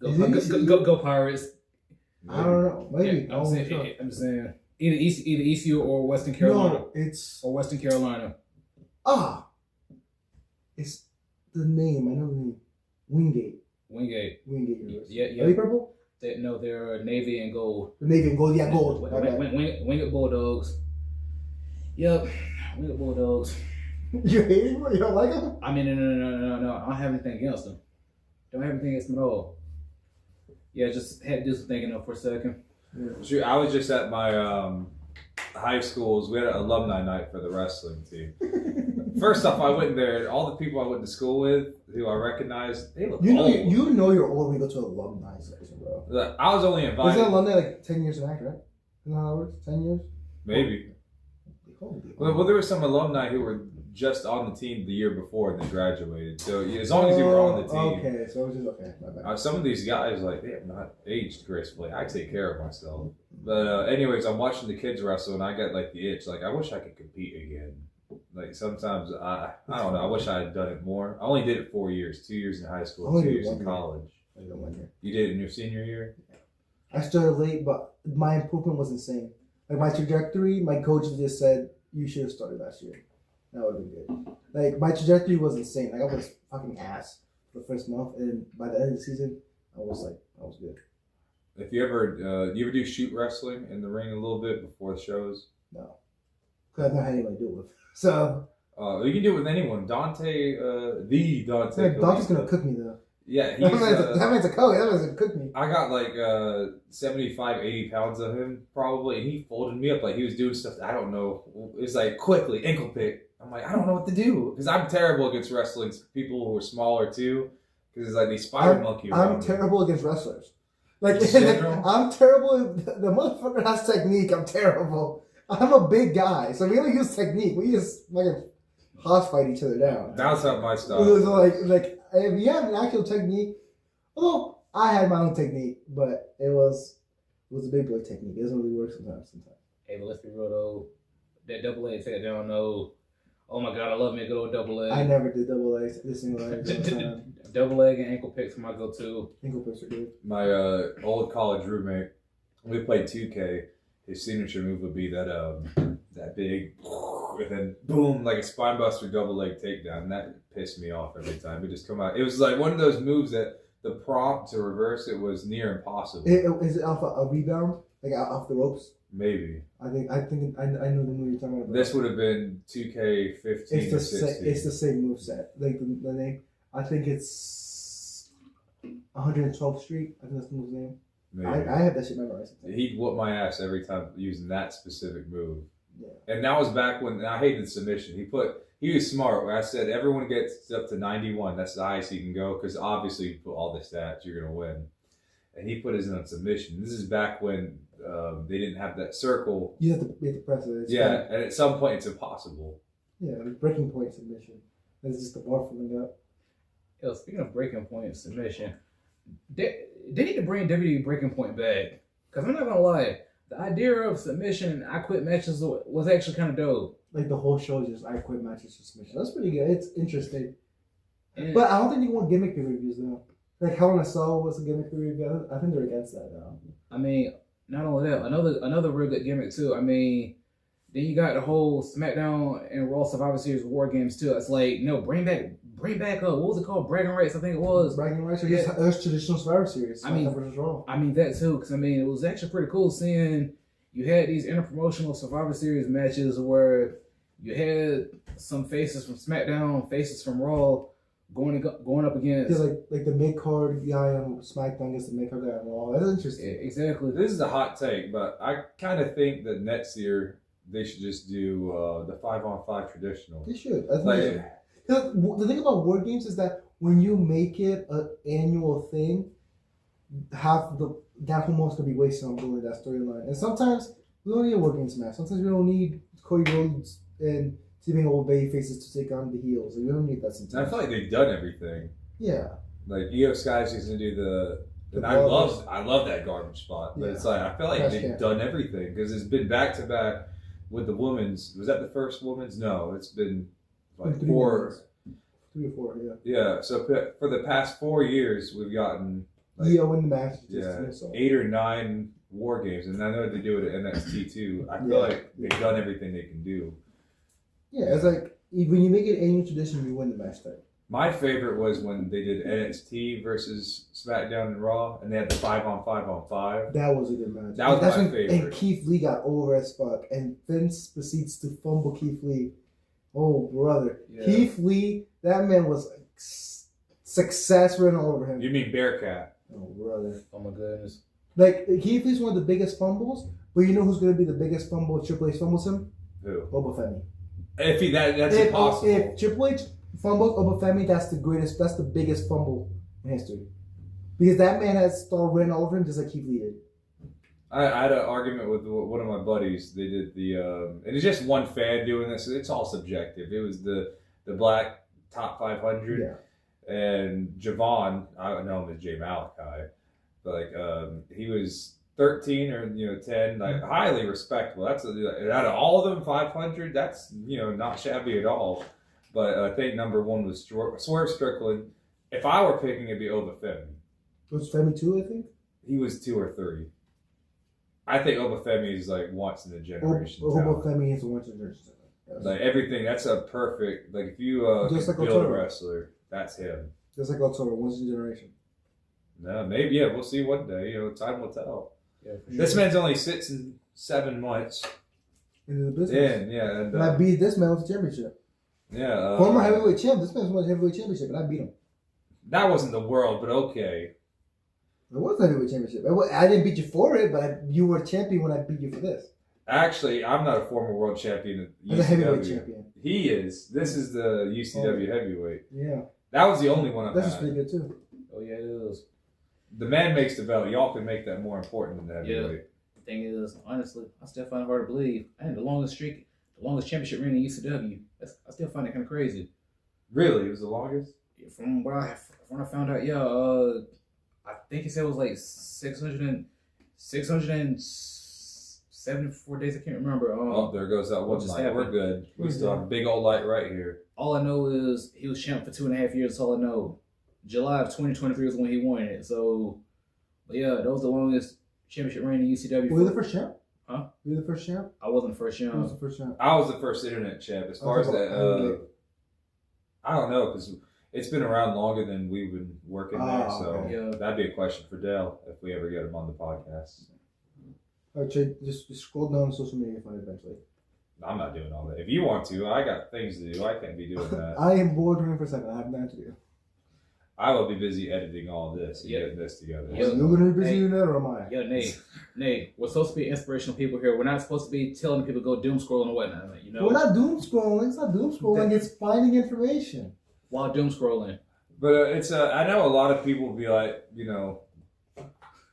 Go Pirates. I don't know. Maybe. Yeah, I'm saying either ECU or Western Carolina. No, it's Western Carolina. It's the name. I know the name. Wingate. Wingate University. Yeah. Are they purple? They're navy and gold. The navy and gold. Yeah, gold. Wingate Bulldogs. Yep. Wingate Bulldogs. You hate him? You don't like him? I mean, no. I don't have anything against them. Don't have anything against them at all. Yeah, just had to do some thinking for a second. Yeah. I was just at my high schools. We had an alumni night for the wrestling team. First off, I went there. All the people I went to school with, who I recognized, they look old. You know you're old when you go to alumni section, bro. I was only invited. Was that alumni like 10 years back, right? Isn't that how it works? 10 years? Maybe. Well, there were some alumni who were just on the team the year before and they graduated. So as long as you were on the team. Okay, so it was just okay. My bad. Some of these guys, they have not aged gracefully. I take care of myself. But anyways, I'm watching the kids wrestle and I got the itch. I wish I could compete again. Sometimes I don't know. I wish I had done it more. I only did it 4 years. 2 years in high school, 2 years in college. I did 1 year. You did it in your senior year? I started late, but my improvement was insane. My trajectory, my coach just said, you should have started last year. That would have been good. My trajectory was insane. I was fucking ass for the first month, and by the end of the season, I was good. If you ever do shoot wrestling in the ring a little bit before the shows? No, because I don't have anyone to do it with. So you can do it with anyone. Dante. Dante's gonna cook me though. Yeah, that man's a coach. That man's gonna cook me. I got 75, 80 pounds of him probably, and he folded me up he was doing stuff that I don't know. It's quickly ankle pick. I'm I don't know what to do because I'm terrible against wrestling people who are smaller too. Because it's these spider monkey. I'm terrible against wrestlers. I'm terrible. The motherfucker has technique. I'm terrible. I'm a big guy, so we don't use technique. We just hoss fight each other down. That's not my style. So if you have an actual technique, although I had my own technique, but it was a big boy technique. It doesn't really work sometimes. Hey, but let's be real though. That double leg takedown though. Oh my god, I love me a good old double leg. I never did double legs. This single leg. Double leg and ankle picks are my go-to. Ankle picks are good. My old college roommate, we played 2K. His signature move would be that big, and then boom, like a spine buster double leg takedown. And that pissed me off every time. It just come out. It was one of those moves that the prompt to reverse it was near impossible. Is it off a rebound, off the ropes? Maybe. I think I know the move you're talking about. This would have been 2K15 or 16. It's the same move set. The name. I think it's 112th Street. I think that's the move's name. Maybe. I have that shit memorized. He'd whoop my ass every time using that specific move. Yeah. And that was back when I hated submission. He was smart. I said everyone gets up to 91. That's the highest you can go because obviously you put all the stats, you're gonna win. And he put his in on submission. This is back when they didn't have that circle. You have to press it. Yeah, and at some point it's impossible. Yeah, like breaking point submission. That's just the bar filling up. Yo, speaking of breaking point submission, they need to bring WWE breaking point back. Because I'm not going to lie, the idea of submission and I quit matches was actually kind of dope. Like the whole show is just I quit matches for submission. That's pretty good. It's interesting. And But I don't think you want gimmick pay-per-views though. Like Hell in a Cell was a gimmick pay-per-view. I think they're against that now. I mean, not only that, another real good gimmick too. I mean, then you got the whole SmackDown and Raw Survivor Series War Games too. It's like, no, bring back what was it called? Bragging Rights, I think it was. Bragging rights or Yeah. just us traditional Survivor Series. I mean- SmackDown versus Raw. I mean that too, because I mean it was actually pretty cool seeing you had these interpromotional Survivor Series matches where you had some faces from SmackDown, faces from Raw going up against. Yeah, like the mid card guy on SmackDown against the mid card guy on Raw. That's interesting. Exactly. This is a hot take, but I kind of think that next year they should just do the 5-on-5 traditional. They should. I think Like, they should. 'Cause the thing about War Games is that when you make it an annual thing, half that whole month's gonna be wasted on building that storyline. And sometimes we don't need a War Games match. Sometimes we don't need Cody Rhodes and Steven old baby faces to take on the heels. Like, we don't need that sometimes. I feel like they've done everything. Yeah. Like Io Sky's used to do The and I love that garbage spot, but Yeah. it's like I feel like Trash they've can. done everything because it's been back to back with the women's. Was that the first women's? No, it's been like Three four. women's. 3 or 4, yeah. Yeah, so for the past 4 years we've gotten like, Io in the match. yeah, So. 8 or 9 war games, and I know they do it at NXT too. I feel Yeah. like they've done everything they can do. Yeah, it's like when you make it annual tradition, you win the match type. My favorite was when they did NXT versus SmackDown and Raw, and they had the 5-on-5-on-5. That was a good match. That was That's my when, favorite. And Keith Lee got over as fuck, and Vince proceeds to fumble Keith Lee. Oh brother, Yeah. Keith Lee, that man was success written all over him. You mean Bearcat? Oh brother, Oh my goodness. like Keith Lee's one of the biggest fumbles, but you know who's going to be the biggest fumble if Triple H fumbles him? Who? Oba Femi. That's impossible. If Triple H fumbles Oba Femi, that's the biggest fumble in history. Because that man has star written all over him just like Keith Lee did. I had an argument with one of my buddies. They did and it's just one fan doing this. It's all subjective. It was the black top 500, Yeah. and Javon. I don't know him as Jay Malachi, but like he was 13 or 10, like highly respectable. That's out of all of them 500. That's not shabby at all. But I think number 1 was Swerve Strickland. If I were picking, it'd be Oba Femi. Was Femi 2, I think? He was 2 or 3. I think Oba Femi is like once in a generation. Oba talent. Femi is a once in a generation. Like everything, that's a perfect. Like if you Just could like build a Toro. wrestler, that's him. Just like El Toro, once in a generation. No, maybe we'll see one day. Time will tell. Yeah, for This man's only 6 and 7 months Into the business. in. Yeah, and And I beat this man with the championship. yeah. Former heavyweight champ. This man's won the heavyweight championship, and I beat him. That wasn't the world, but okay. It was a heavyweight championship. I didn't beat you for it, but you were champion when I beat you for this. Actually, I'm not a former world champion at As a heavyweight UCW. champion. He is. This is the UCW heavyweight. Yeah. That was the only one I've That's just had. pretty good, too. Oh yeah, it is. The man makes the belt. Y'all can make that more important than the heavyweight. The thing is, honestly, I still find it hard to believe. I had the longest championship reign in UCW. I still find it kind of crazy. Really, it was the longest. From when I found out, I think he said it was like 674 days. I can't remember. Oh, there goes that one just light. happened? We're good. We still have a big old light right here. All I know is he was champ for 2.5 years. That's all I know. July of 2023 was when he won it. So, but yeah, that was the longest championship reign in UCW. Were you the first champ? Huh? Were you the first champ? I wasn't the first Who was champ. the first champ? I was the first internet champ. As far as that, I don't know because it's been around longer than we've been working there. So okay. Yeah. that'd be a question for Dale if we ever get him on the podcast. All right, Trey, just scroll down on social media and find it eventually. I'm not doing all that. If you want to, I got things to do. I can't be doing that. I am bored for a second. I have nothing to do. I will be busy editing all this and Yeah. getting this together. Yeah. Are you gonna be busy doing that, or am I? Yo, Nate, we're supposed to be inspirational people here. We're not supposed to be telling people to go doom scrolling and whatnot. Like, you know, We're not doom scrolling. It's not doom scrolling. It's finding information. while doom scrolling. But I know a lot of people will be like,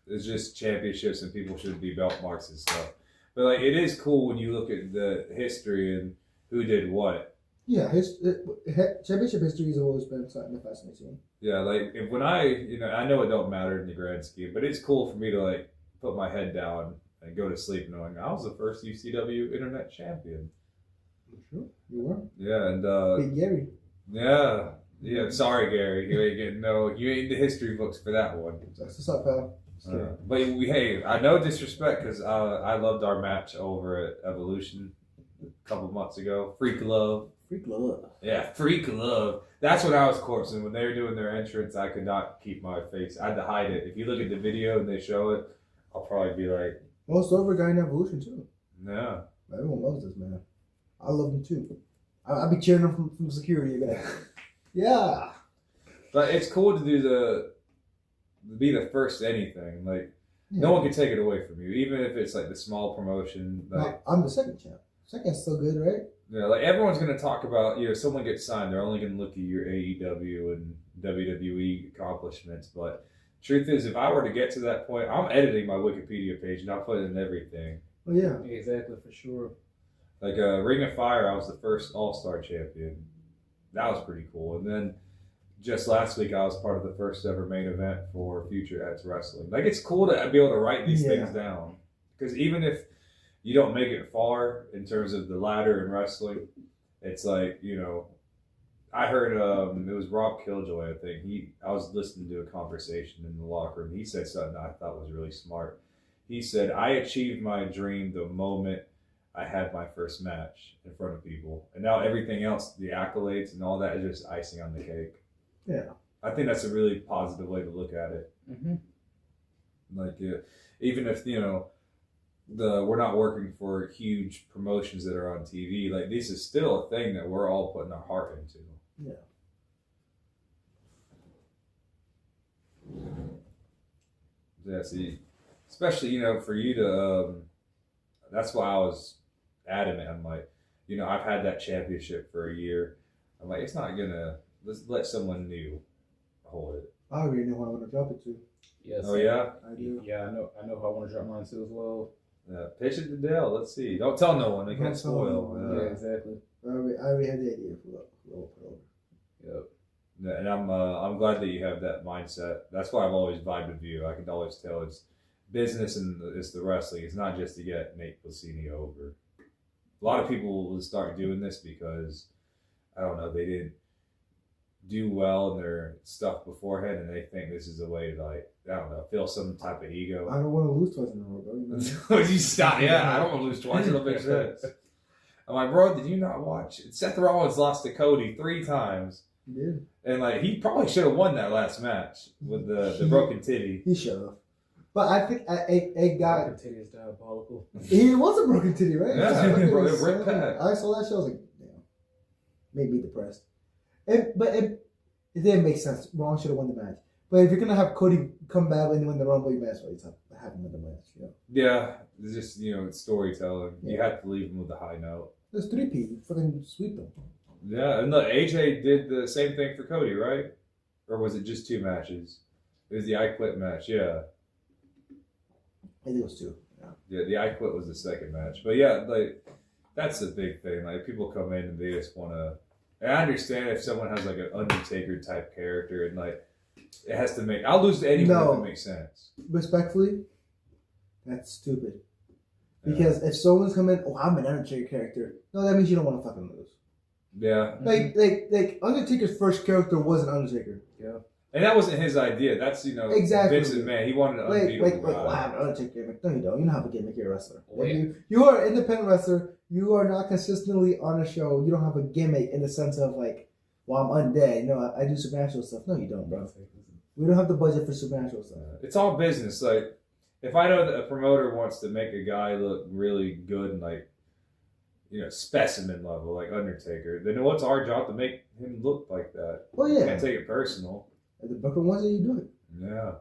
it's just championships and people should be belt marks and stuff. But like, it is cool when you look at the history and who did what. Yeah, championship history has always been something that fascinates me. Yeah, like when I know it don't matter in the grand scheme, but it's cool for me to like put my head down and go to sleep knowing I was the first UCW Internet champion. Sure, you were. Yeah, and Big Gary. yeah. Sorry, Gary, you ain't getting you ain't in the history books for that one. That's what's up, pal. But hey, I know disrespect because I loved our match over at Evolution a couple months ago. Freak Love. Freak love. Yeah, Freak Love. That's when I was corpsing. When they were doing their entrance, I could not keep my face. I had to hide it. If you look at the video and they show it, I'll probably be like, Most over guy in Evolution too. no. Everyone loves this man. I love him too. I'll be cheering him from security again. Yeah. But it's cool to be the first anything. Like, no one can take it away from you, even if it's like the small promotion. Like, I'm the second champ. Second's still good, right? yeah, like everyone's gonna talk about someone gets signed, they're only gonna look at your AEW and WWE accomplishments. But truth is, if I were to get to that point, I'm editing my Wikipedia page and I'll put in everything. Oh yeah. Exactly, for sure. Like Ring of Fire, I was the first All-Star champion. That was pretty cool. And then just last week, I was part of the first ever main event for Future X Wrestling. Like, it's cool to be able to write these things down. Because even if you don't make it far in terms of the ladder in wrestling, it's like, I heard it was Rob Killjoy, I think. I was listening to a conversation in the locker room. He said something I thought was really smart. He said, I achieved my dream the moment I had my first match in front of people. And now everything else, the accolades and all that, is just icing on the cake. Yeah. I think that's a really positive way to look at it. Mm-hmm. Like, even if, we're not working for huge promotions that are on TV, like, this is still a thing that we're all putting our heart into. Yeah. Yeah, see, especially, for you to, that's why I was adamant. I'm like, I've had that championship for a year. I'm like, it's not gonna, let's let someone new hold it. I already know who I want to drop it to. Yes. Oh, yeah? I do. Yeah, I know how I want to drop mine too as well. Yeah, pitch it to Dale. Let's see. Don't tell no one. They Don't can't tell spoil. no one. Yeah, exactly. I already had the idea for what put over. Yep. Yeah, and I'm glad that you have that mindset. That's why I've always vibed with you. I can always tell it's business and it's the wrestling. It's not just to get Nate Blasini over. A lot of people will start doing this because, I don't know, they didn't do well in their stuff beforehand and they think this is a way to, like, I don't know, feel some type of ego. I don't want to lose twice in a row, bro. You stop. Yeah, I don't want to lose twice. It don't make sense. I'm like, bro, did you not watch? Seth Rollins lost to Cody 3 times. He did. And, like, he probably should have won that last match with the broken titty. He should have. But I think a guy. Broken titty is diabolical. He was a broken titty, right? Yeah, It bro, was it ripped so- past. I saw that show. I was like, damn. Made me depressed. But it didn't make sense. Ron should have won the match. But if you're gonna have Cody come back and win the Rumble match, well, you have him win the match. Yeah, it's just, it's storytelling. You Yeah. have to leave him with a high note. There's 3P. You fucking sweep them. Yeah, and look, AJ did the same thing for Cody, right? Or was it just 2 matches? It was the I Quit match, yeah. I think it was 2. Yeah. Yeah, the I Quit was the second match. But yeah, like, that's the big thing. Like, people come in and they just want to... And I understand if someone has, like, an Undertaker type character and, like, it has to make... I'll lose to anyone if it makes sense. Respectfully, that's stupid. Because if someone's coming, I'm an Undertaker character. No, that means you don't want to fucking lose. Yeah. Like Undertaker's first character was an Undertaker. Yeah. And that wasn't his idea. That's, Exactly. Vince McMahon. He wanted an unbeatable guy. I have an Undertaker gimmick. No, you don't. You don't have a gimmick. You're a wrestler. Wait. You are an independent wrestler. You are not consistently on a show. You don't have a gimmick in the sense of like, well, I'm undead. I do supernatural stuff. No, you don't, bro. We don't have the budget for supernatural stuff. It's all business. Like, if I know that a promoter wants to make a guy look really good and like, specimen level, like Undertaker, then what's our job to make him look like that? Well, You yeah. can't take it personal. At the Brooklyn ones, you do it. Yeah.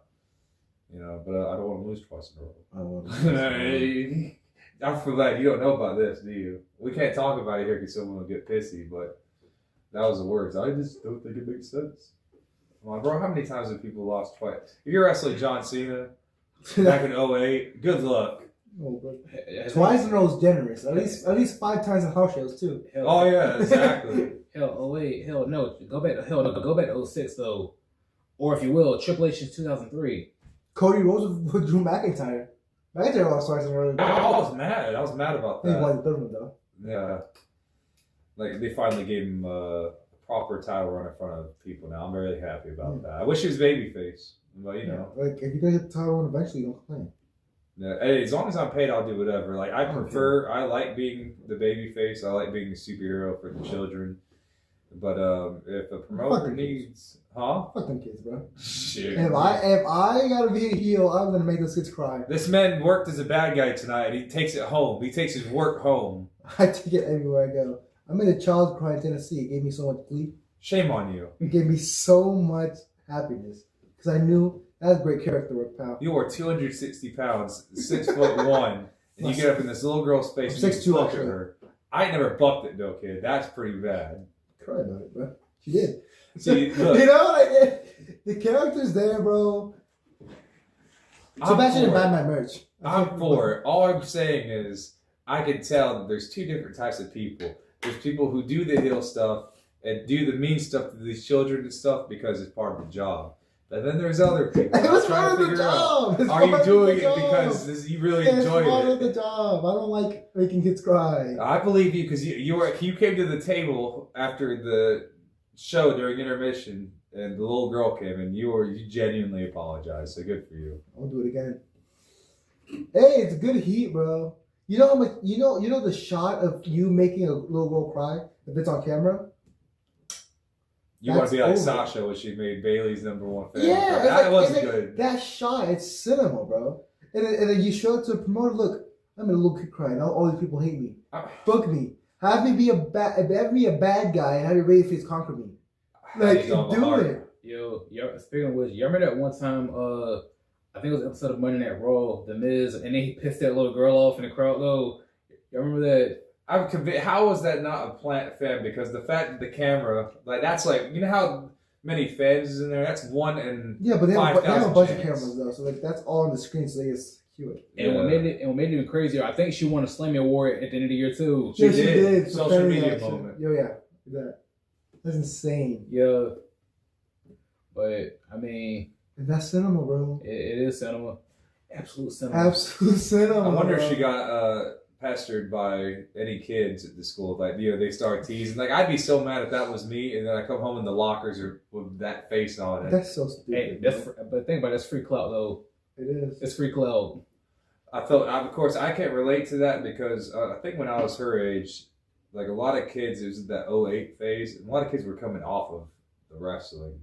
You know, but I don't want to lose twice in a row. I don't want I feel like you don't know about this, do you? We can't talk about it here because someone will get pissy, but that was the words. I just don't think it makes sense. I'm like, bro, how many times have people lost twice? If you're wrestling John Cena back in 08, good luck. Oh, twice in a row is generous. At least 5 times in house shows too. Oh yeah, exactly. Hell, 08, hell no. Go back to 06 though. Or if you will, Triple H in 2003. Cody Rhodes with Drew McIntyre. McIntyre lost twice in a row. I was mad. I was mad about He that. won the third one though. Yeah. Like, they finally gave him a proper title run in front of people now. I'm really happy about that. I wish he was babyface. But, you know. Like, if you're going to get the title run eventually, don't complain. Yeah, hey, as long as I'm paid, I'll do whatever. Like, I like being the babyface. I like being the superhero for the children. But if a promoter needs... Huh? Fuck them kids, bro. Shit. If I gotta be a heel, I'm gonna make those kids cry. This man worked as a bad guy tonight. He takes it home. He takes his work home. I take it everywhere I go. I made a child cry in Tennessee. It gave me so much glee. Shame on you. It gave me so much happiness. Because I knew that was great character work, pal. You are 260 pounds, 6'1", and you get up in this little girl's face and you 6'2", buck at her. I ain't never bucked it though, kid. That's pretty bad. Cry about it, bro. She did. See, look, you know, like, the character's there, bro. Sebastian didn't buy my merch. I'm for it. All I'm saying is, I can tell that there's 2 different types of people. There's people who do the heel stuff and do the mean stuff to these children and stuff because it's part of the job. But then there's other people. It was part of the job. Are you doing it because you really enjoy it? It's part of the job. I don't like making kids cry. I believe you because you came to the table after the show during intermission, and the little girl came, and you genuinely apologized. So good for you. I'll do it again. Hey, it's good heat, bro. You know how much? You know the shot of you making a little girl cry if it's on camera. You want to be like Sasha when she made Bailey's #1 fan. Yeah, that wasn't good. That shot, it's cinema, bro. And then you show it to a promoter. Look, I'm a little kid crying. All these people hate me. Book me. Have me be a bad guy and have your baby face conquer me. Like, do it. Yo, speaking of which, y'all remember that one time, I think it was an episode of Monday Night Raw, The Miz, and then he pissed that little girl off in the crowd, though. Y'all remember that? I'm convinced. How was that not a plant fan? Because the fact that the camera, like, that's like, you know how many fans is in there? That's 1 in yeah, but they have a bunch of chance. cameras, though, so like that's all on the screen, so they just cue it. And what made it even crazier, I think she won a Slammy Award at the end of the year, too. She did. Social media moment. Yo, yeah. That's insane. Yeah. But, I mean... And that's cinema, bro. It is cinema. Absolute cinema. Absolute cinema. I wonder if she got pestered by any kids at the school. Like, you know, they start teasing. Like, I'd be so mad if that was me, and then I come home and the lockers are with that face on it. That's so stupid. Hey, but think about it, that's free clout, though. It is. It's free clout. Of course, I can't relate to that because I think when I was her age, like a lot of kids, it was that 08 phase, and a lot of kids were coming off of the wrestling.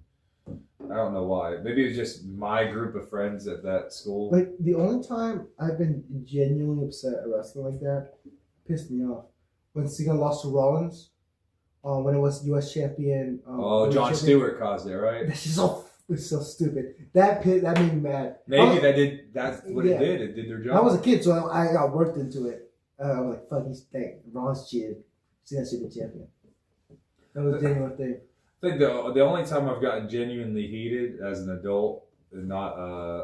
I don't know why. Maybe it was just my group of friends at that school. Like, the only time I've been genuinely upset at wrestling like that pissed me off. When Cena lost to Rollins, when it was U.S. champion. John Stewart caused it, right? It's so stupid. That made me mad. Maybe that's what it did. It did their job. I was a kid, so I got worked into it. I was like, fuck, he's Rollins cheated. Cena should be champion. That was a genuine thing. I think the only time I've gotten genuinely heated as an adult and not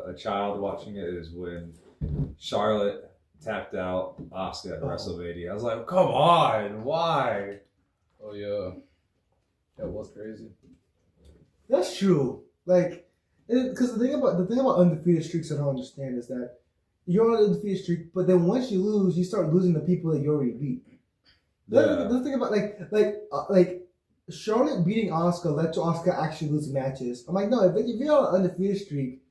a child watching it is when Charlotte tapped out Asuka at WrestleMania. I was like, come on, why? Oh, yeah. That was crazy. That's true. Like, because the thing about undefeated streaks I don't understand is that you're on an undefeated streak, but then once you lose, you start losing the people that you already beat. The thing about like Charlotte beating Asuka led to Asuka actually losing matches. I'm like, no, if you're on an undefeated streak,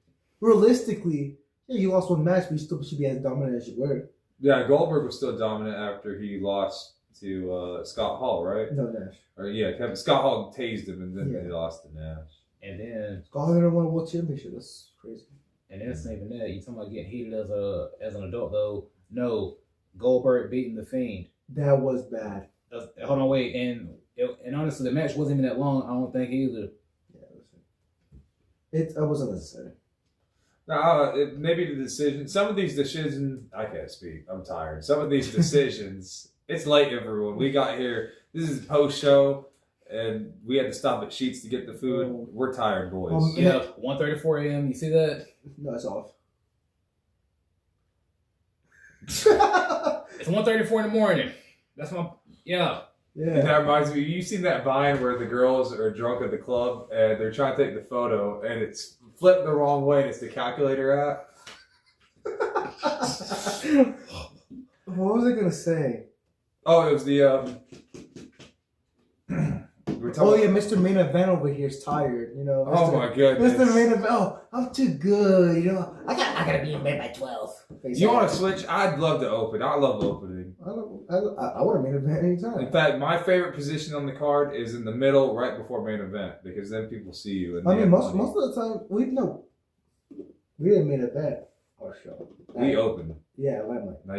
realistically, yeah, you lost one match, but you still should be as dominant as you were. Yeah, Goldberg was still dominant after he lost to Scott Hall, right? No, Nash. Or yeah, Scott Hall tased him and then he lost to Nash. And then Scott Hall never won a world championship. That's crazy. And then it's not even that. You talking about getting heated as an adult though? No, Goldberg beating the Fiend. That was bad. Hold on, wait, and honestly, the match wasn't even that long. I don't think either. Yeah, listen. It wasn't necessary. Maybe the decision. Some of these decisions, I can't speak. I'm tired. Some of these decisions. It's late, everyone. We got here. This is post show, and we had to stop at Sheets to get the food. We're tired, boys. Yeah, 1:34 a.m. You see that? No, it's off. It's 1:34 in the morning. That's my Yeah. And that reminds me. You seen that Vine where the girls are drunk at the club and they're trying to take the photo, and it's flipped the wrong way, and it's the calculator app. What was I gonna say? Oh, it was the Mr. Main Event over here is tired. You know. Oh my goodness. Mr. Main Event. Oh, I'm too good. You know. I gotta be in bed by 12. You want to switch? I'd love to open. I love opening. I want to main event anytime. In fact, my favorite position on the card is in the middle, right before main event, because then people see you. And most of the time we didn't main event our show. We opened. Yeah, Limelight. Now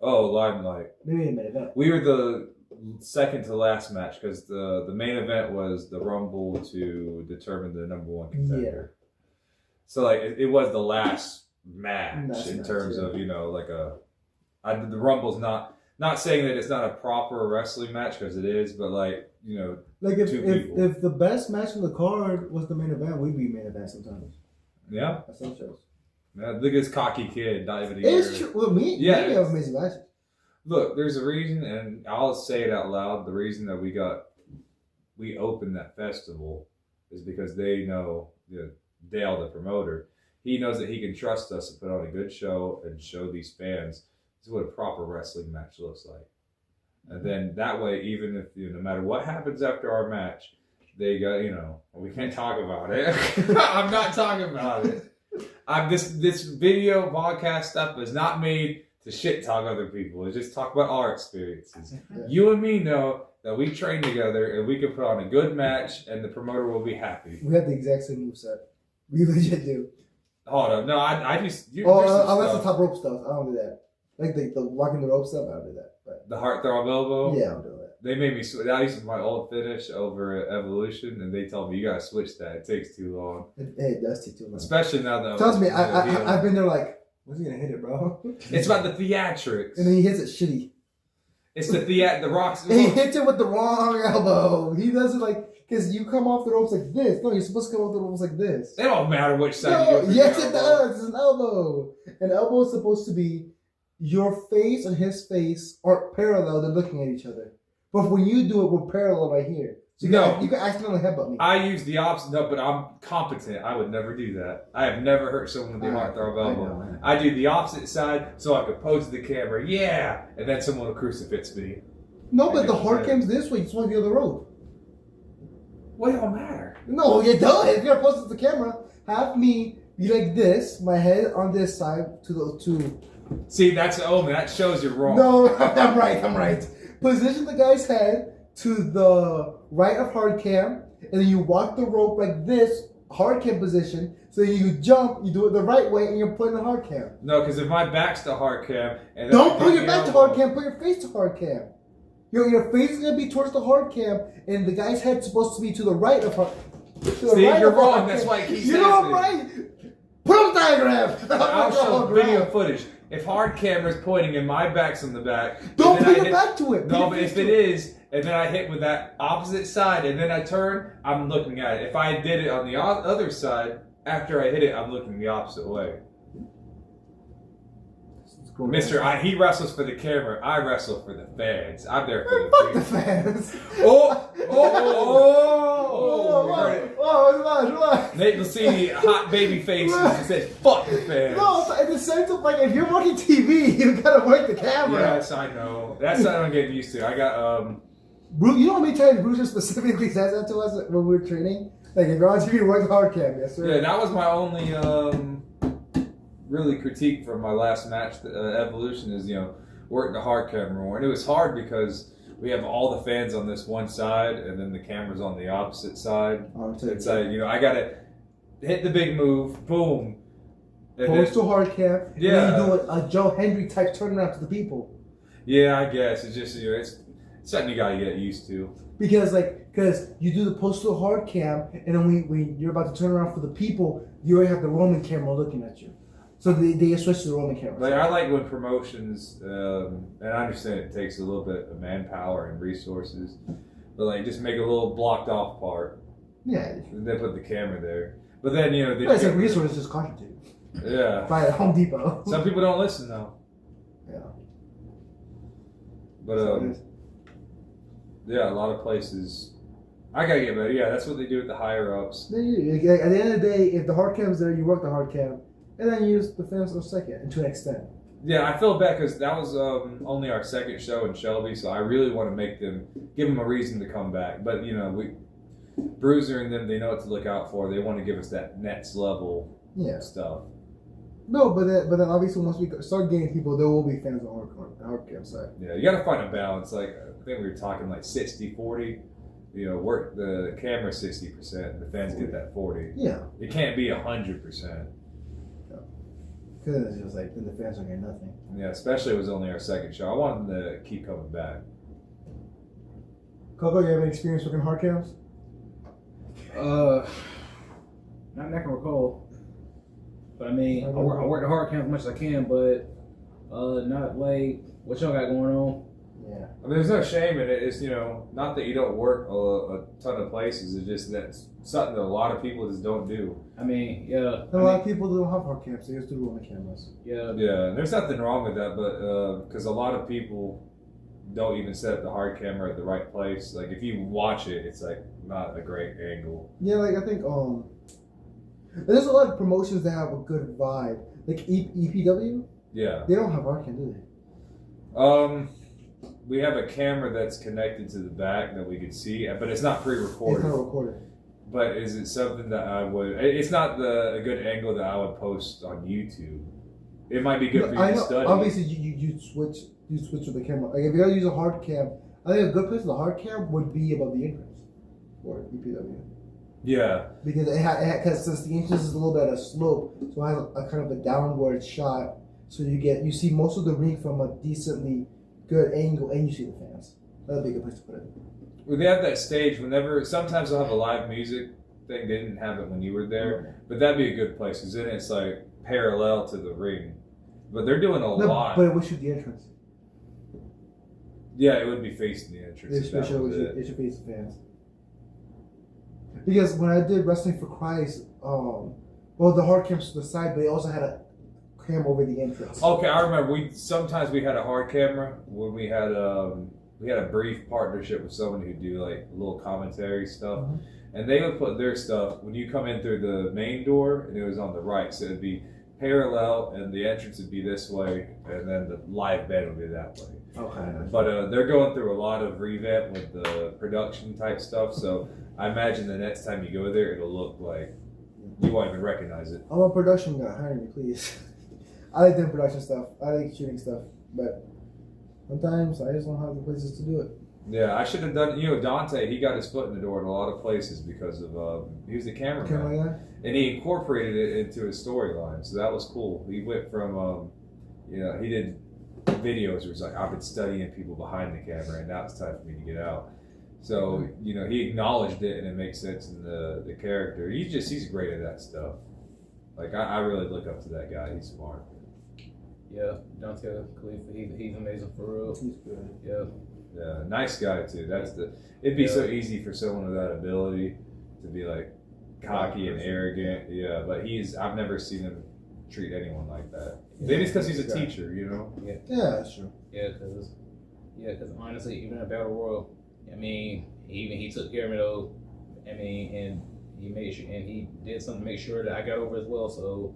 Limelight. We didn't main event. We were the second to last match because the main event was the Rumble to determine the number one contender. Yeah. So like it was the last match in terms of the Rumble's not saying that it's not a proper wrestling match because it is, but if the best match on the card was the main event, we'd be main event sometimes. Yeah, at some shows. Yeah, look at this cocky kid, not even a year. It's true. Well, we have amazing matches. Look, there's a reason, and I'll say it out loud. The reason that we opened that festival is because they know Dale, the promoter. He knows that he can trust us to put on a good show and show these fans this is what a proper wrestling match looks like. And then that way, even if no matter what happens after our match, they go, we can't talk about it. I'm not talking about it. This video podcast stuff is not made to shit talk other people. It's just talk about our experiences. You and me know that we train together and we can put on a good match and the promoter will be happy. We have the exact same moveset. We legit do. Hold on. No, I just... unless the top rope stuff. I don't do that. Like the locking the rope stuff, I don't do that. But the heart throb elbow? Yeah, I don't do that. They made me switch. That used to be my old finish over at Evolution, and they told me, you gotta switch that. It takes too long. It does take too long. Especially now that... Trust me, I've been there like, when's he gonna hit it, bro? It's about the theatrics. And then he hits it shitty. It's the rocks. He hits it with the wrong elbow. He does it because you come off the ropes like this. No, you're supposed to come off the ropes like this. It don't matter which side you go. Yes, it does. It's an elbow. An elbow is supposed to be your face and his face are parallel. They're looking at each other. But when you do it, we're parallel right here. So you can accidentally headbutt me. I use the opposite. No, but I'm competent. I would never do that. I have never hurt someone with the heart throb elbow. I do the opposite side so I could pose to the camera. Yeah, and then someone will crucifix me. No, but the hard cam's this way. You swing the other rope. What don't matter? No, it does. If you're close to the camera, have me be like this, my head on this side to the two. See, that's that shows you're wrong. No, I'm right. Position the guy's head to the right of hard cam, and then you walk the rope like this, hard cam position. So you jump, you do it the right way, and you're putting the hard cam. No, because if my back's to hard cam, and don't put your back to hard cam. Put your face to hard cam. Your face is gonna be towards the hard cam, and the guy's head's supposed to be to the right of hard. See, you're wrong. That's why it keeps happening. You know I'm right. Put up a diagram. I'll show video footage. If hard camera's pointing and my back's on the back, don't put your back to it. No, but if it is, and then I hit with that opposite side, and then I turn, I'm looking at it. If I did it on the other side, after I hit it, I'm looking the opposite way. He wrestles for the camera. I wrestle for the fans. I'm there for Fuck the fans. Nate Blasini, hot baby face, said, "Fuck the fans." No, in the sense of if you're working TV, you gotta work the camera. Yes, I know. That's what I'm getting used to. I got You know how many times Bruce specifically says that to us when we were training? Like, if you're on TV, work hard cam, yes sir. Yeah, that was my only really critique from my last match, Evolution, is working the hard camera more, and it was hard because we have all the fans on this one side, and then the camera's on the opposite side. It's I gotta hit the big move, boom. Post to hard cam. Yeah. And then you do a Joe Hendry type turnaround to the people. Yeah, I guess it's just it's something you gotta get used to. Because Because you do the postal hard cam, and then when you're about to turn around for the people, you already have the roaming camera looking at you. So they switch to the roaming camera. Like I like when promotions, and I understand it takes a little bit of manpower and resources, but like just make a little blocked off part. Yeah. And then put the camera there. But then It's like resources just cost you. Yeah. Buy at Home Depot. Some people don't listen though. Yeah. But yeah, a lot of places. I gotta get better. Yeah, that's what they do with the higher ups. At the end of the day, if the hard cam's there, you work the hard cam, and then you use the fans on second, and to an extent. Yeah, I feel bad because that was only our second show in Shelby, so I really want to give them a reason to come back. But Bruiser and them, they know what to look out for. They want to give us that next level stuff. No, but then obviously once we start getting people, there will be fans on the hard cam side. Yeah, you got to find a balance. Like I think we were talking like 60-40. Work the camera 60%, the fans get that 40. Yeah. It can't be 100%. Because it's just like then the fans don't get nothing. Yeah, especially it was only our second show. I want them to keep coming back. Koco, you have any experience working hard cams? Not that I can recall. But I mean, I work the hard cam as much as I can, but not like what y'all got going on. Yeah. I mean, there's no shame in it. It's, not that you don't work a ton of places. It's just that something that a lot of people just don't do. I mean, yeah. A lot of people don't have hard cams. They just do roaming cameras. Yeah. Yeah, there's nothing wrong with that, but because a lot of people don't even set up the hard camera at the right place. Like, if you watch it, it's, like, not a great angle. Yeah, like, I think, there's a lot of promotions that have a good vibe. Like, EPW? Yeah. They don't have hard cam, do they? We have a camera that's connected to the back that we could see, but it's not pre-recorded. It's not recorded. But is it something that I would? It's not a good angle that I would post on YouTube. It might be good for you to study. Obviously, you switch to the camera. Like if you're gonna use a hard cam, I think a good place for the hard cam would be above the entrance for EPW. Yeah. Because because since the entrance is a little bit of a slope, so it has a kind of a downward shot, so you see most of the ring from a decently good angle, and you see the fans. That'd be a good place to put it. Well, they have that stage sometimes they'll have a live music thing. They didn't have it when you were there, but that'd be a good place because then it's like parallel to the ring. But they're doing a lot. But it would shoot the entrance. Yeah, it would be facing the entrance. It should face the fans. Because when I did Wrestling for Christ, the hard cam's to the side, but they also had a cam over the entrance. Okay, I remember. Sometimes we had a hard camera when we had a brief partnership with someone who'd do like little commentary stuff, and they would put their stuff when you come in through the main door, and it was on the right, so it'd be parallel, and the entrance would be this way, and then the live band would be that way. Okay. But they're going through a lot of revamp with the production type stuff, so I imagine the next time you go there, it'll look like you won't even recognize it. I'm a production guy. Hire me, please. I like doing production stuff. I like shooting stuff, but sometimes I just don't have the places to do it. Yeah, I should have done. Dante, he got his foot in the door in a lot of places because of he was the cameraman, guy, and he incorporated it into his storyline. So that was cool. He went from he did videos where it's like, I've been studying people behind the camera, and now it's time for me to get out. So he acknowledged it, and it makes sense in the character. He's great at that stuff. Like I really look up to that guy. He's smart. Yeah, Dante Khalifa, he's amazing for real. He's good. Yeah. Yeah, nice guy too. It'd be so easy for someone with that ability to be like cocky and arrogant. Yeah, but I've never seen him treat anyone like that. Maybe it's because he's a teacher, Yeah. Yeah, that's true. Yeah, because honestly, even at Battle Royal, I mean, he took care of me though. I mean, and he made sure, and he did something to make sure that I got over as well. So,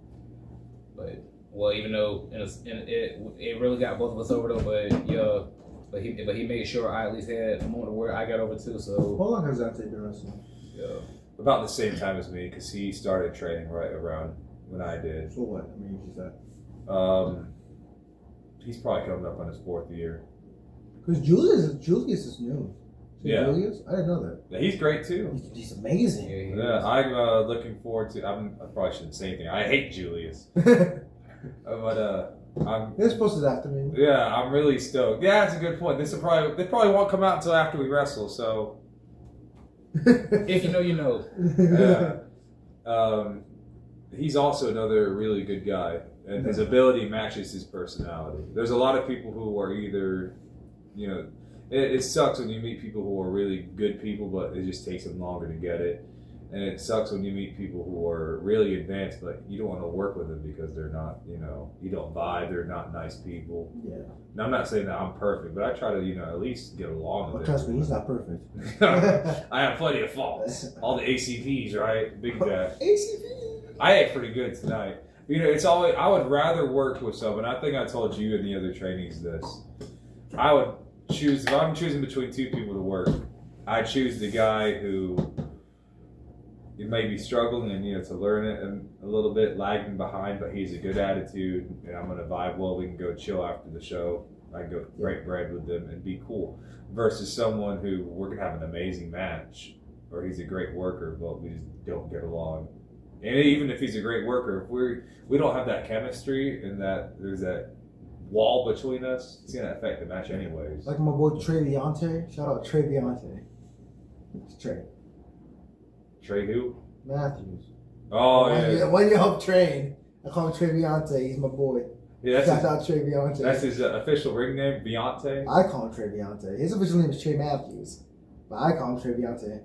even though it really got both of us over though, but he made sure I at least had a moment where I got over too. So how long has Dante been wrestling? Yeah, about the same time as me, because he started training right around when I did. So what? I mean, is that? He's probably coming up on his 4th year. Because Julius is new. Yeah. Julius? I didn't know that. Yeah, he's great too. He's amazing. Yeah, I'm looking forward to. I probably shouldn't say anything. I hate Julius, but They're supposed to after me. Yeah, I'm really stoked. Yeah, that's a good point. They probably won't come out until after we wrestle. So If you know, you know. He's also another really good guy, and his ability matches his personality. There's a lot of people who are either, it sucks when you meet people who are really good people, but it just takes them longer to get it. And it sucks when you meet people who are really advanced, but you don't want to work with them because they're not, you don't vibe, they're not nice people. Yeah. Now, I'm not saying that I'm perfect, but I try to, at least get along with Trust me, he's not perfect. I have plenty of faults. All the ACVs, right? Big Jack. ACV. I ate pretty good tonight. It's always, I would rather work with someone. I think I told you in the other trainings this. I would choose, if I'm choosing between two people to work, I choose the guy who you may be struggling and to learn it and a little bit lagging behind, but he's a good attitude and I'm gonna vibe well. We can go chill after the show. I can go break bread with them and be cool. Versus someone who we're gonna have an amazing match, or he's a great worker, but we just don't get along. And even if he's a great worker, if we don't have that chemistry and that there's that wall between us, it's gonna affect the match anyways. Like my boy Trey Viante. Shout out Trey Viante. It's Trey. Trey who? Matthews. Oh yeah. When you help train, I call him Trey Viante. He's my boy. Yeah, Shout out Trey Viante. That's his official ring name, Viante. I call him Trey Viante. His official name is Trey Matthews, but I call him Trey Viante.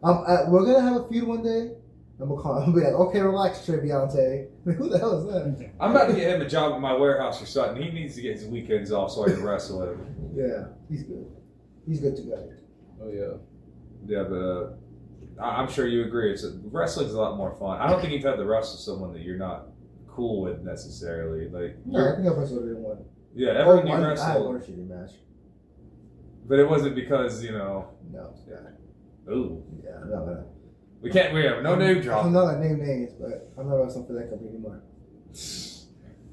We're gonna have a feud one day. I'm gonna be like, okay, relax, Trey Viante. Who the hell is that? I'm about to get him a job at my warehouse or something. He needs to get his weekends off so I can wrestle him. Yeah, he's good. He's good to go. Oh yeah. Yeah, but I'm sure you agree. Wrestling's a lot more fun. I don't think you've had to wrestle someone that you're not cool with necessarily. Like, no, I think I wrestled in one. Yeah, everyone you I had wrestled. one shitty match. But it wasn't because No. Yeah. Ooh. Yeah, no. We have no name drop. I'm not gonna name names, but I'm not wrestling for that company anymore.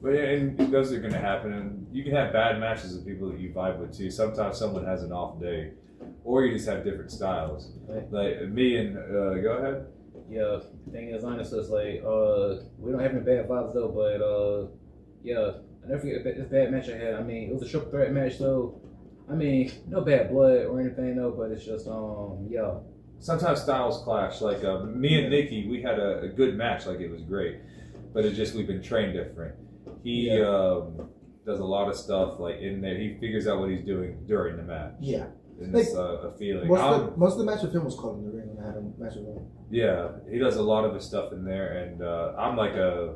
But yeah, and those are gonna happen, and you can have bad matches with people that you vibe with too. Sometimes someone has an off day, or you just have different styles. Right. Like me and go ahead. Yeah, the thing is, honestly, it's like, we don't have any bad vibes though, but yeah, I never forget this bad match I had. I mean, it was a triple threat match, so I mean, no bad blood or anything, though, but it's just, yeah. Sometimes styles clash. Like me and Nikki, we had a good match. Like it was great, but it's just we've been trained different. He does a lot of stuff like in there. He figures out what he's doing during the match. Yeah, and like, it's a feeling. Most of the match with him was called in the ring when I had a match with him. Yeah, he does a lot of his stuff in there, and I'm like a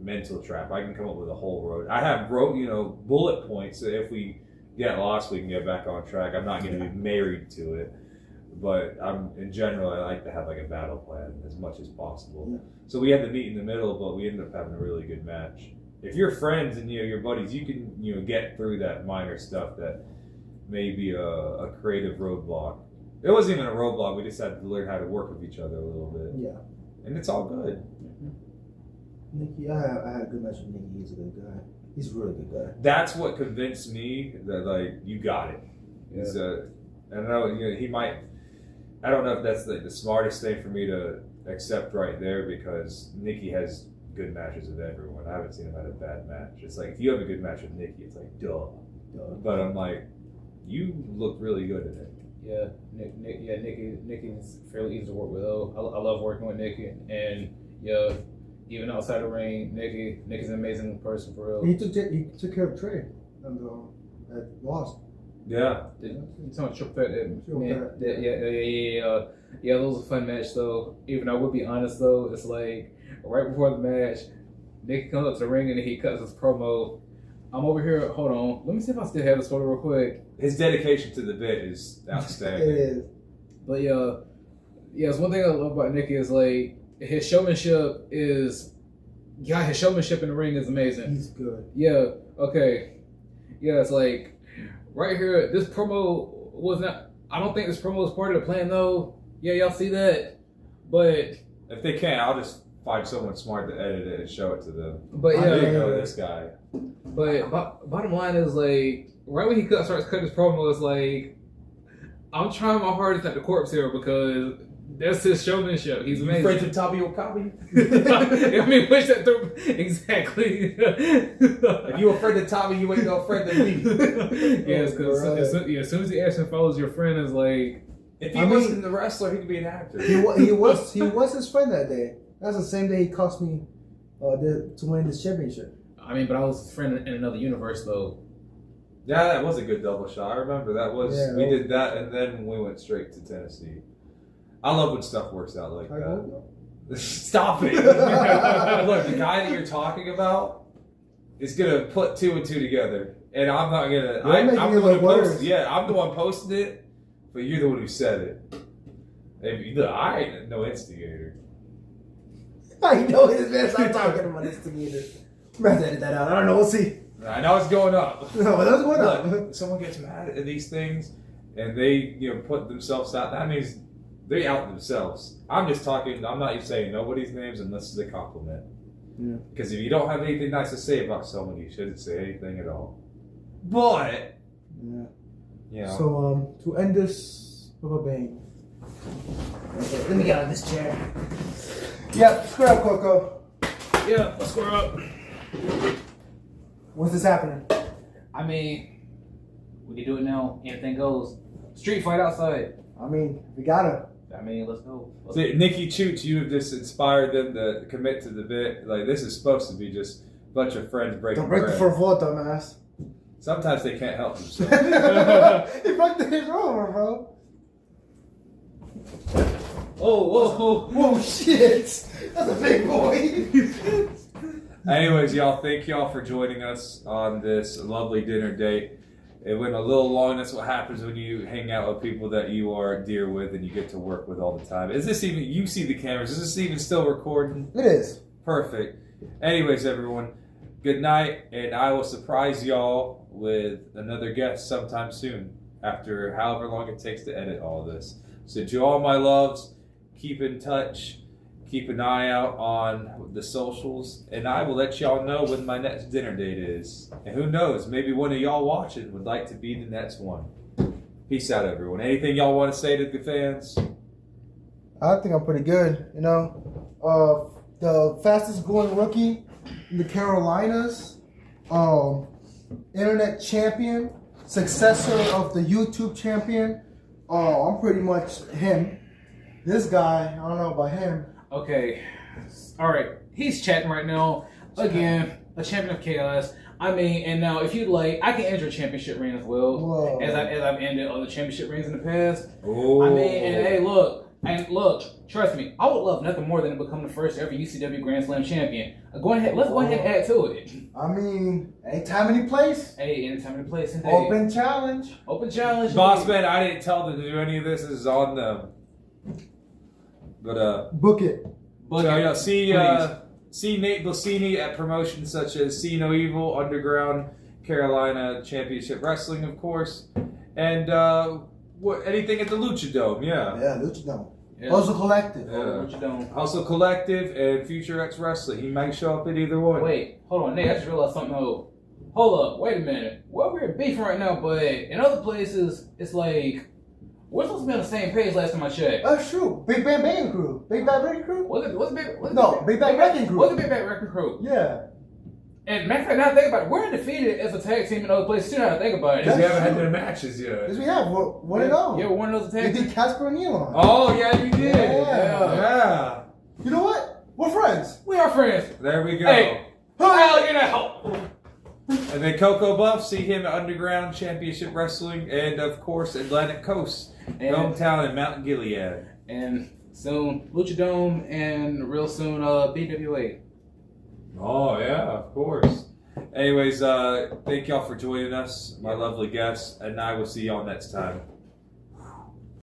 mental trap. I can come up with a whole road. I have bullet points. So if we get lost, we can get back on track. I'm not going to be married to it. But in general, I like to have like a battle plan as much as possible. Yeah. So we had to meet in the middle, but we ended up having a really good match. If you're friends and your buddies, you can get through that minor stuff that may be a creative roadblock. It wasn't even a roadblock. We just had to learn how to work with each other a little bit. Yeah, and it's all good. Nikki, I had a good match with Nikki. He's a good guy. He's a really good guy. That's what convinced me that like you got it. Yeah. I don't know. He might. I don't know if that's the smartest thing for me to accept right there, because Nikki has good matches with everyone. I haven't seen him have a bad match. It's like if you have a good match with Nikki, it's like duh. But I'm like, you look really good in it. Yeah, Nikki's fairly easy to work with. I love working with Nikki, and yeah, even outside the ring, Nikki's an amazing person for real. He took care of Trey and at Lost. Yeah. You talking about triple threat? Yeah, that was a fun match though. Even I would be honest though, it's like right before the match, Nikki comes up to the ring and he cuts his promo. I'm over here. Hold on, let me see if I still have this photo real quick. His dedication to the bit is outstanding. It is. But yeah, it's one thing I love about Nikki is like his showmanship is. Yeah, his showmanship in the ring is amazing. He's good. Yeah. Okay. Yeah, it's like. Right here, this promo was not. I don't think this promo was part of the plan, though. Yeah, y'all see that, but if they can't, I'll just find someone smart to edit it and show it to them. But yeah, there you go, this guy. But bottom line is like, right when he starts cutting his promo, it's like, I'm trying my hardest at the corpse here because that's his showmanship. He's amazing. Friends with Tommy Okami? I mean, push that through. Exactly. If you a friend of Tommy, you ain't no friend of me. Yes, because as soon as the action follows your friend is like, If he I mean- wasn't the wrestler, he could be an actor. He was his friend that day. That's the same day he cost me to win this championship. I mean, but I was his friend in another universe, though. Yeah, that was a good double shot. I remember that was Yeah, we that did that, and then we went straight to Tennessee. I love when stuff works out like that. Stop it! Look, the guy that you're talking about is gonna put 2 and 2 together, and I'm not gonna. I'm the one who posted. Yeah, I'm the one posting it, but you're the one who said it. Look, I ain't no instigator. I know his man. Stop talking about instigator. I'm gonna edit that out. I don't know. We'll see. I know it's going up. No, but that's going up. Look, someone gets mad at these things, and they put themselves out. That means they out themselves. I'm just talking. I'm not even saying nobody's names unless it's a compliment. Yeah. Because if you don't have anything nice to say about someone, you shouldn't say anything at all. But Yeah. So to end this with a bang. Okay, let me get out of this chair. Yep, square up, Coco. Yeah, let's square up. When's this happening? I mean, we can do it now. Anything goes. Street fight outside. I mean, we gotta. I mean, let's go. see, Nikki Chooch, you have just inspired them to commit to the bit. Like, this is supposed to be just a bunch of friends breaking Don't break the bread. fourth wall, dumbass. Sometimes they can't help themselves. He fucked his over, bro. Oh, whoa. Whoa, shit. That's a big boy. Anyways, y'all, thank y'all for joining us on this lovely dinner date. It went a little long. That's what happens when you hang out with people that you are dear with and you get to work with all the time. Is this even, you see the cameras, is this even still recording? It is. Perfect. Anyways, everyone, good night, and I will surprise y'all with another guest sometime soon, after however long it takes to edit all this. So to all my loves, keep in touch. Keep an eye out on the socials, and I will let y'all know when my next dinner date is. And who knows, maybe one of y'all watching would like to be the next one. Peace out, everyone. Anything y'all want to say to the fans? I think I'm pretty good. You know, the fastest growing rookie in the Carolinas, internet champion, successor of the YouTube champion. I'm pretty much him. This guy, I don't know about him. Okay. All right. He's chatting right now. Again, a champion of chaos. I mean, and now if you'd like, I can end your championship reign as well. Whoa. As I've ended other championship reigns in the past. Oh. I mean, and hey, look, trust me, I would love nothing more than to become the first ever UCW Grand Slam champion. Let's go ahead and add to it. I mean, anytime, any place. Hey, anytime, any place, and day. Open challenge. Open challenge. Boss man, I didn't tell them to do any of this. This is on them. But Book it. so see Nate Blasini at promotions such as See No Evil, Underground, Carolina Championship Wrestling, of course, and anything at the Lucha Dome. Yeah. Yeah, Lucha Dome. Yeah. Hustle Collective. Yeah. Hustle Collective and Future X Wrestling. He might show up at either one. Wait, hold on, Nate. I just realized something. Hold up, wait a minute. Well, we're beefing right now, but in other places, it's like we're supposed to be on the same page. Last time I checked. That's true. Big Bang Banging Crew. Big Bang Banging Crew? What's Big Bang Wrecking Crew. What's the Big Bang Wrecking Crew? Yeah. And matter of fact, now I think about it, we're undefeated as a tag team in other places too. Now I think about it. Because we haven't had no matches yet. Yes, we have. We're 1-0. Yeah, we're one of those We tag did teams. Casper and Elon. Oh, yeah, you did. Yeah. You know what? We're friends. We are friends. There we go. Hey, hell, you know. And then Koco Buff, see him at Underground Championship Wrestling, and of course Atlantic Coast, And- hometown in Mount Gilead. And soon Lucha Dome, and real soon BWA. Oh yeah, of course. Anyways, thank y'all for joining us, my lovely guests, and I will see y'all next time.